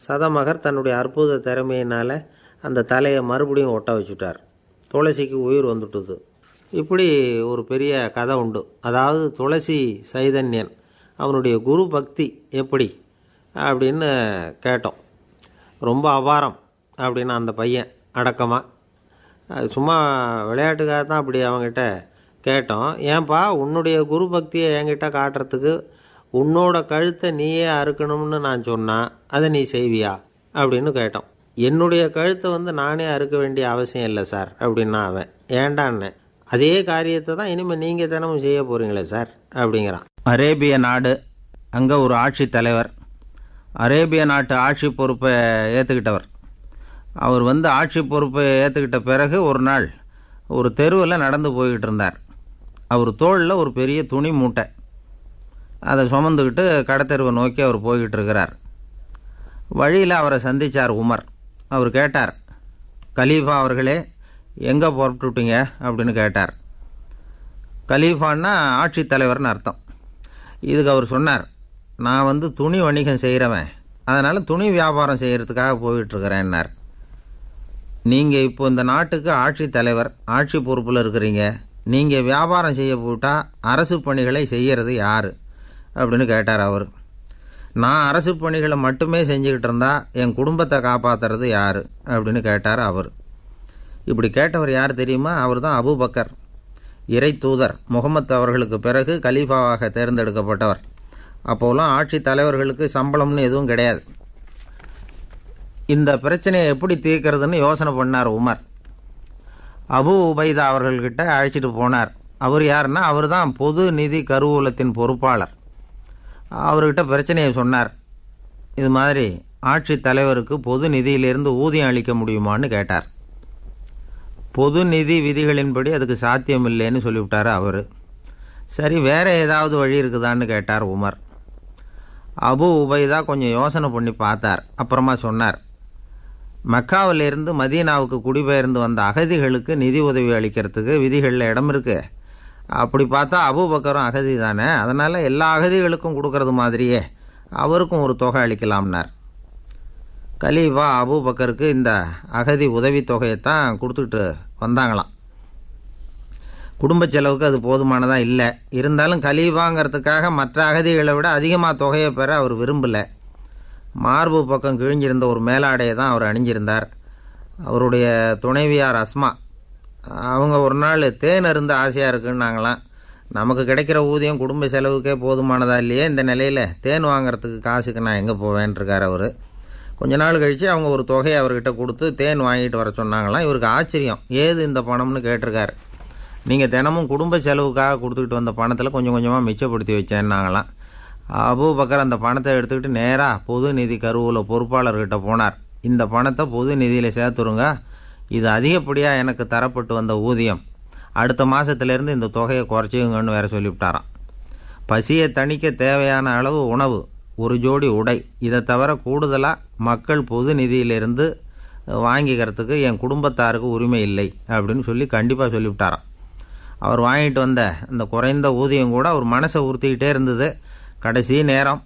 சதமகர் தன்னுடைய அற்புத திறமையினால் அந்த தலையை மறுபடியும் ஒட்ட வச்சுட்டார். துளசிக்கு உயிர் வந்துட்டுது. இப்படி ஒரு பெரிய கதை உண்டு. அதாவது துளசி சைதன்யன் அவனுடைய குரு பக்தி எப்படி அப்படின்னு கேட்டோம். ரொம்ப அபாரம் அப்படின்னு அந்த பையன் அடக்கமாக சும்மா விளையாட்டுக்காக தான் அப்படி அவங்ககிட்ட கேட்டோம். ஏன்பா உன்னுடைய குரு பக்தியை என்கிட்ட காட்டுறதுக்கு உன்னோட கழுத்தை நீயே அறுக்கணும்னு நான் சொன்னால் அதை நீ செய்வியா அப்படின்னு கேட்டோம். என்னுடைய கழுத்தை வந்து நானே அறுக்க வேண்டிய அவசியம் இல்லை சார் அப்படின்னா அவன். ஏண்டான்னு அதே காரியத்தை தான் இனிமேல் நீங்கள் தினமும் செய்ய போகிறீங்களே சார் அப்படிங்கிறான். அரேபிய நாடு, அங்கே ஒரு ஆட்சி தலைவர், அரேபிய நாட்டு ஆட்சி பொறுப்பை ஏற்றுக்கிட்டவர். அவர் வந்து ஆட்சி பொறுப்பை ஏற்றுக்கிட்ட பிறகு ஒரு நாள் ஒரு தெருவில் நடந்து போய்கிட்டு இருந்தார். அவர் தோளில் ஒரு பெரிய துணி மூட்டை, அதை சுமந்துக்கிட்டு கடத்தெருவை நோக்கி அவர் போய்கிட்டு இருக்கிறார். வழியில் அவரை சந்தித்தார் உமர். அவர் கேட்டார், கலீஃபா அவர்களே எங்கே புறப்பட்டுட்டீங்க அப்படின்னு கேட்டார். கலீஃபான்னா ஆட்சித்தலைவர்னு அர்த்தம். இதுக்கு அவர் சொன்னார், நான் வந்து துணி வணிகம் செய்கிறவன், அதனால் துணி வியாபாரம் செய்கிறதுக்காக போயிட்டுருக்கிறேன்னார். நீங்கள் இப்போ இந்த நாட்டுக்கு ஆட்சி தலைவர், ஆட்சி பொறுப்பில் இருக்கிறீங்க, நீங்கள் வியாபாரம் செய்ய போட்டால் அரசு பணிகளை செய்கிறது யார் அப்படின்னு கேட்டார் அவர். நான் அரசு பணிகளை மட்டுமே செஞ்சுக்கிட்டு இருந்தால் என் குடும்பத்தை காப்பாற்றுறது யார் அப்படின்னு கேட்டார் அவர். இப்படி கேட்டவர் யார் தெரியுமா? அவர் தான் அபூபக்கர், இறை தூதர் முகமது அவர்களுக்கு பிறகு கலீஃபாவாக தேர்ந்தெடுக்கப்பட்டவர். அப்போலாம் ஆட்சி தலைவர்களுக்கு சம்பளம்னு எதுவும் கிடையாது. இந்த பிரச்சனையை எப்படி தீர்க்கிறதுன்னு யோசனை பண்ணார் உமர். அபு உபைதா அவர்கள்கிட்ட அழைச்சிட்டு போனார். அவர் யாருன்னா அவர் தான் பொது நிதி கருவூலத்தின் பொறுப்பாளர். அவர்கிட்ட பிரச்சனையை சொன்னார். இது மாதிரி ஆட்சி தலைவருக்கு பொது நிதியிலிருந்து ஊதியம் அளிக்க முடியுமான்னு கேட்டார். பொது நிதி விதிகளின்படி அதுக்கு சாத்தியம் இல்லைன்னு சொல்லிவிட்டார் அவர். சரி, வேறு ஏதாவது வழி இருக்குதான்னு கேட்டார் உமர். அபு உபைதா கொஞ்சம் யோசனை பண்ணி பார்த்தார். அப்புறமா சொன்னார், மக்காவிலிருந்து மதீனாவுக்கு குடிபெயர்ந்து வந்த அகதிகளுக்கு நிதி உதவி அளிக்கிறதுக்கு விதிகளில் இடம் இருக்குது. அப்படி பார்த்தா அபூபக்கரும் அகதி தானே, அதனால் எல்லா அகதிகளுக்கும் கொடுக்கறது மாதிரியே அவருக்கும் ஒரு தொகை அளிக்கலாம்னார். கலீஃபா அபூபக்கருக்கு இந்த அகதி உதவித்தொகையைத்தான் கொடுத்துட்டு வந்தாங்களாம். குடும்ப செலவுக்கு அது போதுமானதாக இல்லை. இருந்தாலும் கலீஃபாங்கிறதுக்காக மற்ற அகதிகளை விட அதிகமாக தொகையை பெற அவர் விரும்பலை. மார்பு பக்கம் கிழிஞ்சிருந்த ஒரு மேலாடையை தான் அவர் அணிஞ்சிருந்தார். அவருடைய துணைவியார் அஸ்மா, அவங்க ஒரு நாள் தேன் அருந்த ஆசையாக இருக்குன்னாங்களாம். நமக்கு கிடைக்கிற ஊதியம் குடும்ப செலவுக்கே போதுமானதா இல்லையே, இந்த நிலையில் தேன் வாங்கிறதுக்கு காசுக்கு நான் எங்கே போவேன்ருக்கார் அவர். கொஞ்ச நாள் கழித்து அவங்க ஒரு தொகையை அவர்கிட்ட கொடுத்து தேன் வாங்கிட்டு வர சொன்னாங்களாம். இவருக்கு ஆச்சரியம், ஏது இந்த பணம்னு கேட்டிருக்காரு. நீங்கள் தினமும் குடும்ப செலவுக்காக கொடுத்துக்கிட்டு வந்த பணத்தில் கொஞ்சம் கொஞ்சமாக மிச்சப்படுத்தி வச்சேன்னாங்களாம். அபூபக்கர் அந்த பணத்தை எடுத்துக்கிட்டு நேராக பொது நிதி கருவூல பொறுப்பாளர்கிட்ட போனார். இந்த பணத்தை பொது நிதியில் சேர்த்துருங்க, இது அதிகப்படியாக எனக்கு தரப்பட்டு வந்த ஊதியம், அடுத்த மாதத்துலேருந்து இந்த தொகையை குறைச்சிங்கன்னு வேறு சொல்லிவிட்டாராம். பசியை தணிக்க தேவையான அளவு உணவு, ஒரு ஜோடி உடை, இதை தவிர கூடுதலாக மக்கள் பொது நிதியிலிருந்து வாங்கிக்கிறதுக்கு என் குடும்பத்தாருக்கு உரிமை இல்லை அப்படின்னு சொல்லி கண்டிப்பாக சொல்லிவிட்டாராம். அவர் வாங்கிட்டு வந்த இந்த குறைந்த ஊதியம் கூட அவர் மனசை உறுத்திக்கிட்டே இருந்தது. கடைசி நேரம்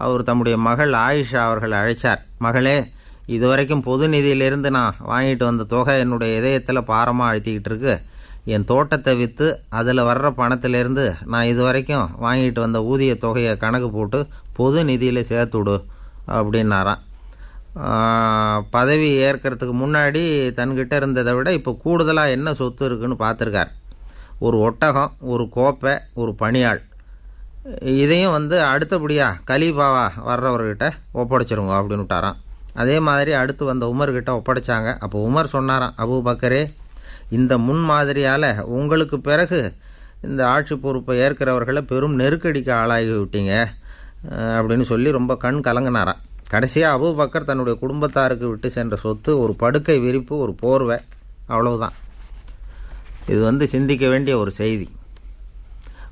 அவர் தம்முடைய மகள் ஆயிஷா அவர்களை அழைச்சார். மகளே, இதுவரைக்கும் பொது நிதியிலிருந்து நான் வாங்கிட்டு வந்த தொகை என்னுடைய இதயத்தில் பாரமாக அழுத்திக்கிட்டு இருக்கு. என் தோட்டத்தை விற்று அதில் வர்ற பணத்திலேருந்து நான் இதுவரைக்கும் வாங்கிட்டு வந்த ஊதிய தொகையை கணக்கு போட்டு பொது நிதியில் சேர்த்துடு அப்படின்னாராம். பதவி ஏற்கிறதுக்கு முன்னாடி தன்கிட்ட இருந்ததை விட இப்போ கூடுதலாக என்ன சொத்து இருக்குன்னு பார்த்துருக்கார். ஒரு ஒட்டகம், ஒரு கோப்பை, ஒரு பணியாள், இதையும் அடுத்தபடியாக கலீஃபாவா வர்றவர்கிட்ட ஒப்படைச்சிருங்க அப்படின்னு விட்டாராம். அதே மாதிரி அடுத்து வந்த உமர்கிட்ட ஒப்படைச்சாங்க. அப்போ உமர் சொன்னாராம், அபூபக்கரே, இந்த முன்மாதிரியால் உங்களுக்கு பிறகு இந்த ஆட்சி பொறுப்பை ஏற்கிறவர்களை பெரும் நெருக்கடிக்கு ஆளாகி விட்டீங்க அப்படின்னு சொல்லி ரொம்ப கண் கலங்கினாராம். கடைசியாக அபூபக்கர் தன்னுடைய குடும்பத்தாருக்கு விட்டு சென்ற சொத்து ஒரு படுக்கை விரிப்பு, ஒரு போர்வை, அவ்வளவுதான். இது சிந்திக்க வேண்டிய ஒரு செய்தி.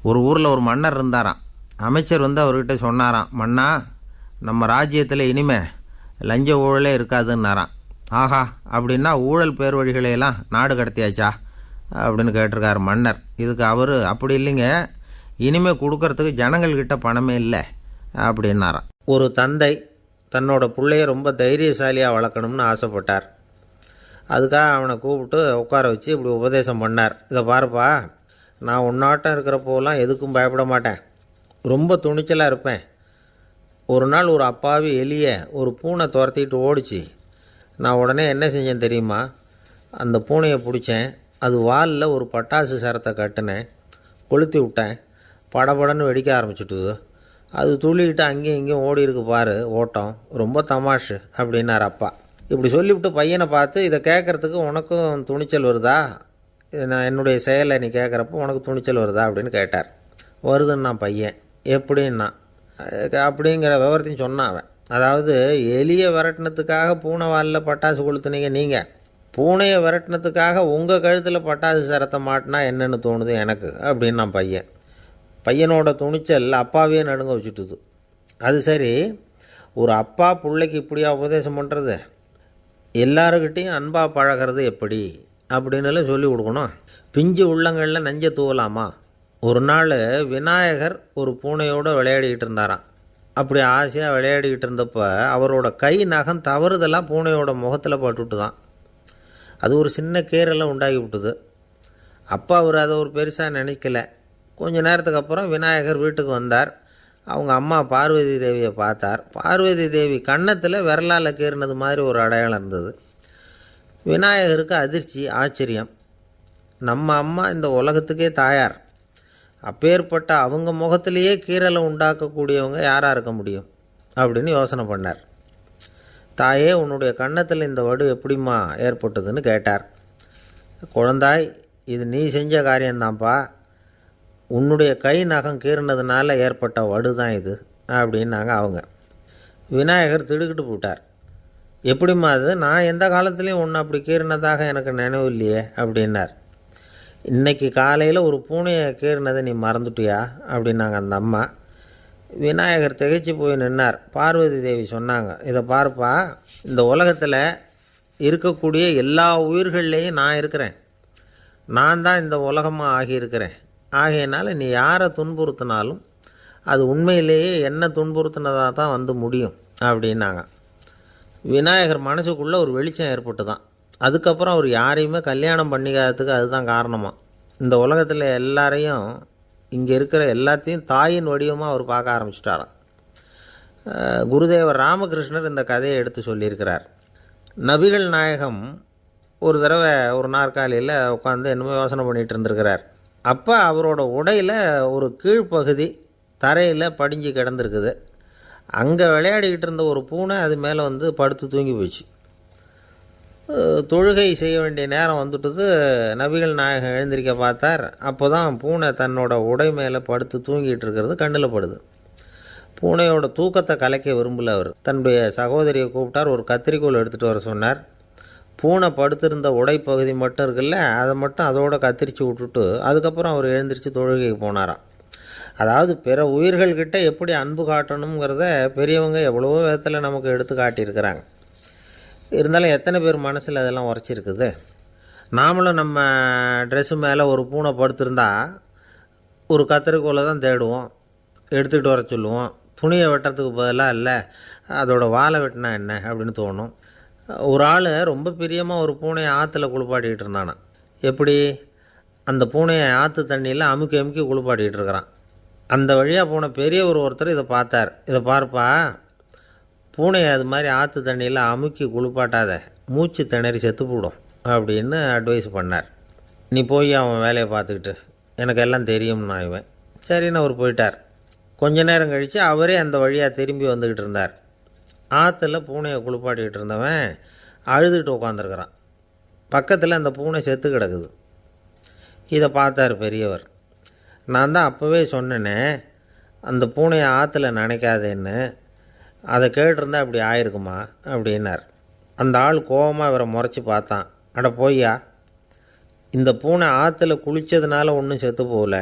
ஒரு ஊரில் ஒரு மன்னர் இருந்தாராம். அமைச்சர் அவர்கிட்ட சொன்னாராம், மன்னா, நம்ம ராஜ்யத்தில் இனிமே லஞ்ச ஊழலே இருக்காதுன்னாராம். ஆஹா, அப்படின்னா ஊழல் பேர் வழிகளையெல்லாம் நாடு கடத்தியாச்சா அப்படின்னு கேட்டிருக்காரு மன்னர். இதுக்கு அவர், அப்படி இல்லைங்க, இனிமேல் கொடுக்கறதுக்கு ஜனங்கள்கிட்ட பணமே இல்லை அப்படின்னாராம். ஒரு தந்தை தன்னோட பிள்ளைய ரொம்ப தைரியசாலியாக வளர்க்கணும்னு ஆசைப்பட்டார். அதுக்காக அவனை கூப்பிட்டு உட்கார வச்சு இப்படி உபதேசம் பண்ணார். இதை பாருப்பா, நான் உன்னாட்டம் இருக்கிறப்போலாம் எதுக்கும் பயப்பட மாட்டேன், ரொம்ப துணிச்சலாக இருப்பேன். ஒரு நாள் ஒரு அப்பாவி எலிய ஒரு பூனை துரத்திட்டு ஓடிச்சு. நான் உடனே என்ன செஞ்சேன் தெரியுமா? அந்த பூனையை பிடிச்சேன், அது வாலில் ஒரு பட்டாசு சரத்தை கட்டினேன், கொளுத்தி விட்டேன், படபடன்னு வெடிக்க ஆரம்பிச்சுட்டுது. அது துள்ளிக்கிட்டு அங்கேயும் இங்கேயும் ஓடி இருக்கு பாரு ஓட்டம், ரொம்ப தமாஷு அப்படின்னார் அப்பா. இப்படி சொல்லிவிட்டு பையனை பார்த்து, இதை கேட்குறதுக்கு உனக்கும் துணிச்சல் வருதா, நான் என்னுடைய செயலை நீ கேட்குறப்போ உனக்கு துணிச்சல் வருதா அப்படின்னு கேட்டார். வருதுன்னா பையன். எப்படின்னா அப்படிங்கிற விவரத்தையும் சொன்னான் அவன். அதாவது, எலியை விரட்டினத்துக்காக பூனை வாலில் பட்டாசு கொளுத்துனீங்க நீங்கள், பூனையை விரட்டினத்துக்காக உங்கள் கழுத்தில் பட்டாசு சரத்தை மாட்டினா என்னென்னு தோணுது எனக்கு அப்படின்னு நான் பையன். பையனோட துணிச்சல் அப்பாவே நடுங்க வச்சுட்டுது. அது சரி, ஒரு அப்பா பிள்ளைக்கு இப்படியா உபதேசம் பண்ணுறது? எல்லாருக்கிட்டையும் அன்பாக பழகிறது எப்படி அப்படின்னு சொல்லி கொடுக்கணும். பிஞ்சு உள்ளங்களில் நஞ்சை தூவலாமா? ஒரு நாள் விநாயகர் ஒரு பூனையோடு விளையாடிக்கிட்டு இருந்தாராம். அப்படி ஆசையாக விளையாடிக்கிட்டு இருந்தப்போ அவரோட கை நகம் தவறுதெல்லாம் பூனையோட முகத்தில் பட்டுட்டு தான். அது ஒரு சின்ன கீரெல்லாம் உண்டாகி விட்டுது. அப்போ அவர் அதை ஒரு பெருசாக நினைக்கல. கொஞ்ச நேரத்துக்கு அப்புறம் விநாயகர் வீட்டுக்கு வந்தார். அவங்க அம்மா பார்வதி தேவியை பார்த்தார். பார்வதி தேவி கன்னத்தில் விரலால் கீறினது மாதிரி ஒரு அடையாளம் இருந்தது. விநாயகருக்கு அதிர்ச்சி, ஆச்சரியம். நம்ம அம்மா இந்த உலகத்துக்கே தாயார், அப்பேற்பட்ட அவங்க முகத்திலேயே கீறலை உண்டாக்கக்கூடியவங்க யாராக இருக்க முடியும் அப்படின்னு யோசனை பண்ணார். தாயே, உன்னுடைய கன்னத்தில் இந்த வடு எப்படிம்மா ஏற்பட்டதுன்னு கேட்டார். குழந்தாய், இது நீ செஞ்ச காரியம்தான்ப்பா, உன்னுடைய கை நகம் கீறினதுனால ஏற்பட்ட வடு தான் இது அப்படின்னாங்க அவங்க. விநாயகர் திடுக்கிட்டு போட்டார். எப்படிம்மா அது? நான் எந்த காலத்துலேயும் ஒன்று அப்படி கீறினதாக எனக்கு நினைவு இல்லையே அப்படின்னார். இன்னைக்கு காலையில் ஒரு பூனையை கீறினதை நீ மறந்துட்டியா அப்படின்னாங்க அந்த அம்மா. விநாயகர் திகைச்சு போய் நின்னார். பார்வதி தேவி சொன்னாங்க, இதை பார்ப்பா, இந்த உலகத்தில் இருக்கக்கூடிய எல்லா உயிர்கள்லேயும் நான் இருக்கிறேன், நான் தான் இந்த உலகமாக ஆகியிருக்கிறேன். ஆகையினால நீ யாரை துன்புறுத்தினாலும் அது உண்மையிலேயே என்ன துன்புறுத்தினதாக தான் முடியும் அப்படின்னாங்க. விநாயகர் மனசுக்குள்ளே ஒரு வெளிச்சம் ஏற்பட்டு தான். அதுக்கப்புறம் அவர் யாரையுமே கல்யாணம் பண்ணிக்காததுக்கு அதுதான் காரணமாக. இந்த உலகத்தில் எல்லாரையும், இங்கே இருக்கிற எல்லாத்தையும் தாயின் வடிவமாக அவர் பார்க்க ஆரம்பிச்சிட்டாராம். குருதேவர் ராமகிருஷ்ணர் இந்த கதையை எடுத்து சொல்லியிருக்கிறார். நபிகள் நாயகம் ஒரு தடவை ஒரு நாற்காலியில் உட்காந்து என்னமோ யோசனை பண்ணிகிட்டு இருந்திருக்கிறார். அப்போ அவரோட உடையில் ஒரு கீழ்ப்பகுதி தரையில் படிஞ்சு கிடந்திருக்குது. அங்கே விளையாடிக்கிட்டு இருந்த ஒரு பூனை அது மேலே படுத்து தூங்கி போச்சு. தொழுகை செய்ய வேண்டிய நேரம் வந்துட்டது. நபிகள் நாயகம் எழுந்திருக்க பார்த்தார். அப்போ தான் பூனை தன்னோட உடை மேலே படுத்து தூங்கிட்டு இருக்கிறது கண்ணில் படுது. பூனையோட தூக்கத்தை கலைக்க விரும்பல அவர். தன்னுடைய சகோதரியை கூப்பிட்டார். ஒரு கத்திரிக்கோல் எடுத்துகிட்டு வர சொன்னார். பூனை படுத்திருந்த உடைப்பகுதி மட்டும் இருக்குல்ல, அதை மட்டும் அதோட கத்திரிச்சு விட்டுட்டு அதுக்கப்புறம் அவர் எழுந்திரிச்சு தொழுகைக்கு போனாராம். அதாவது, பிற உயிர்கள்கிட்ட எப்படி அன்பு காட்டணுங்கிறத பெரியவங்க எவ்வளவோ விதத்தில் நமக்கு எடுத்து காட்டியிருக்கிறாங்க. இருந்தாலும் எத்தனை பேர் மனசில் அதெல்லாம் உரைச்சிருக்குது? நாமளும் நம்ம ட்ரெஸ்ஸு மேலே ஒரு பூனை படுத்திருந்தா ஒரு கத்திரிக்கோலை தான் தேடுவோம், எடுத்துக்கிட்டு வர சொல்லுவோம். துணியை வெட்டுறதுக்கு பதிலாக இல்லை அதோட வாழை வெட்டினா என்ன அப்படின்னு தோணும். ஒரு ஆள் ரொம்ப பிரியமாக ஒரு பூனையை ஆற்றுல குளிப்பாட்டிக்கிட்டு இருந்தானா. எப்படி? அந்த பூனையை ஆற்று தண்ணியில் அமுக்கி அமுக்கி குளிப்பாட்டிக்கிட்டு இருக்கிறான். அந்த வழியாக போன பெரியவர் ஒருத்தர் இதை பார்த்தார். இதை பார்ப்பா, பூனையை அது மாதிரி ஆற்று தண்ணியில் அமுக்கி குளிப்பாட்டாத, மூச்சு திணறி செத்து போடும் அப்படின்னு அட்வைஸ் பண்ணார். நீ போய் அவன் வேலையை பார்த்துக்கிட்டு, எனக்கு எல்லாம் தெரியும்னா இவன். சரின்னு அவர் போயிட்டார். கொஞ்ச நேரம் கழித்து அவரே அந்த வழியாக திரும்பி வந்துக்கிட்டு இருந்தார். ஆற்றுல பூனையை குளிப்பாட்டிக்கிட்டு இருந்தவன் அழுதுகிட்டு உட்காந்துருக்கிறான். பக்கத்தில் அந்த பூனை செத்து கிடக்குது. இதை பார்த்தார் பெரியவர். நான் தான் அப்போவே சொன்னேனே அந்த பூனையை ஆற்றுல நினைக்காதேன்னு, அதை கேட்டிருந்தா அப்படி ஆயிருக்குமா அப்படின்னார். அந்த ஆள் கோபமாக இவரை முறைச்சி பார்த்தான். அட போய்யா, இந்த பூனை ஆற்றுல குளித்ததுனால ஒன்றும் செத்து போகல,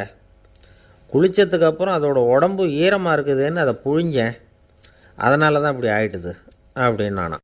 குளித்ததுக்கப்புறம் அதோட உடம்பு ஈரமாக இருக்குதுன்னு அதை புழிஞ்சேன், அதனால தான் இப்படி ஆயிட்டுது அப்படின்னானான்.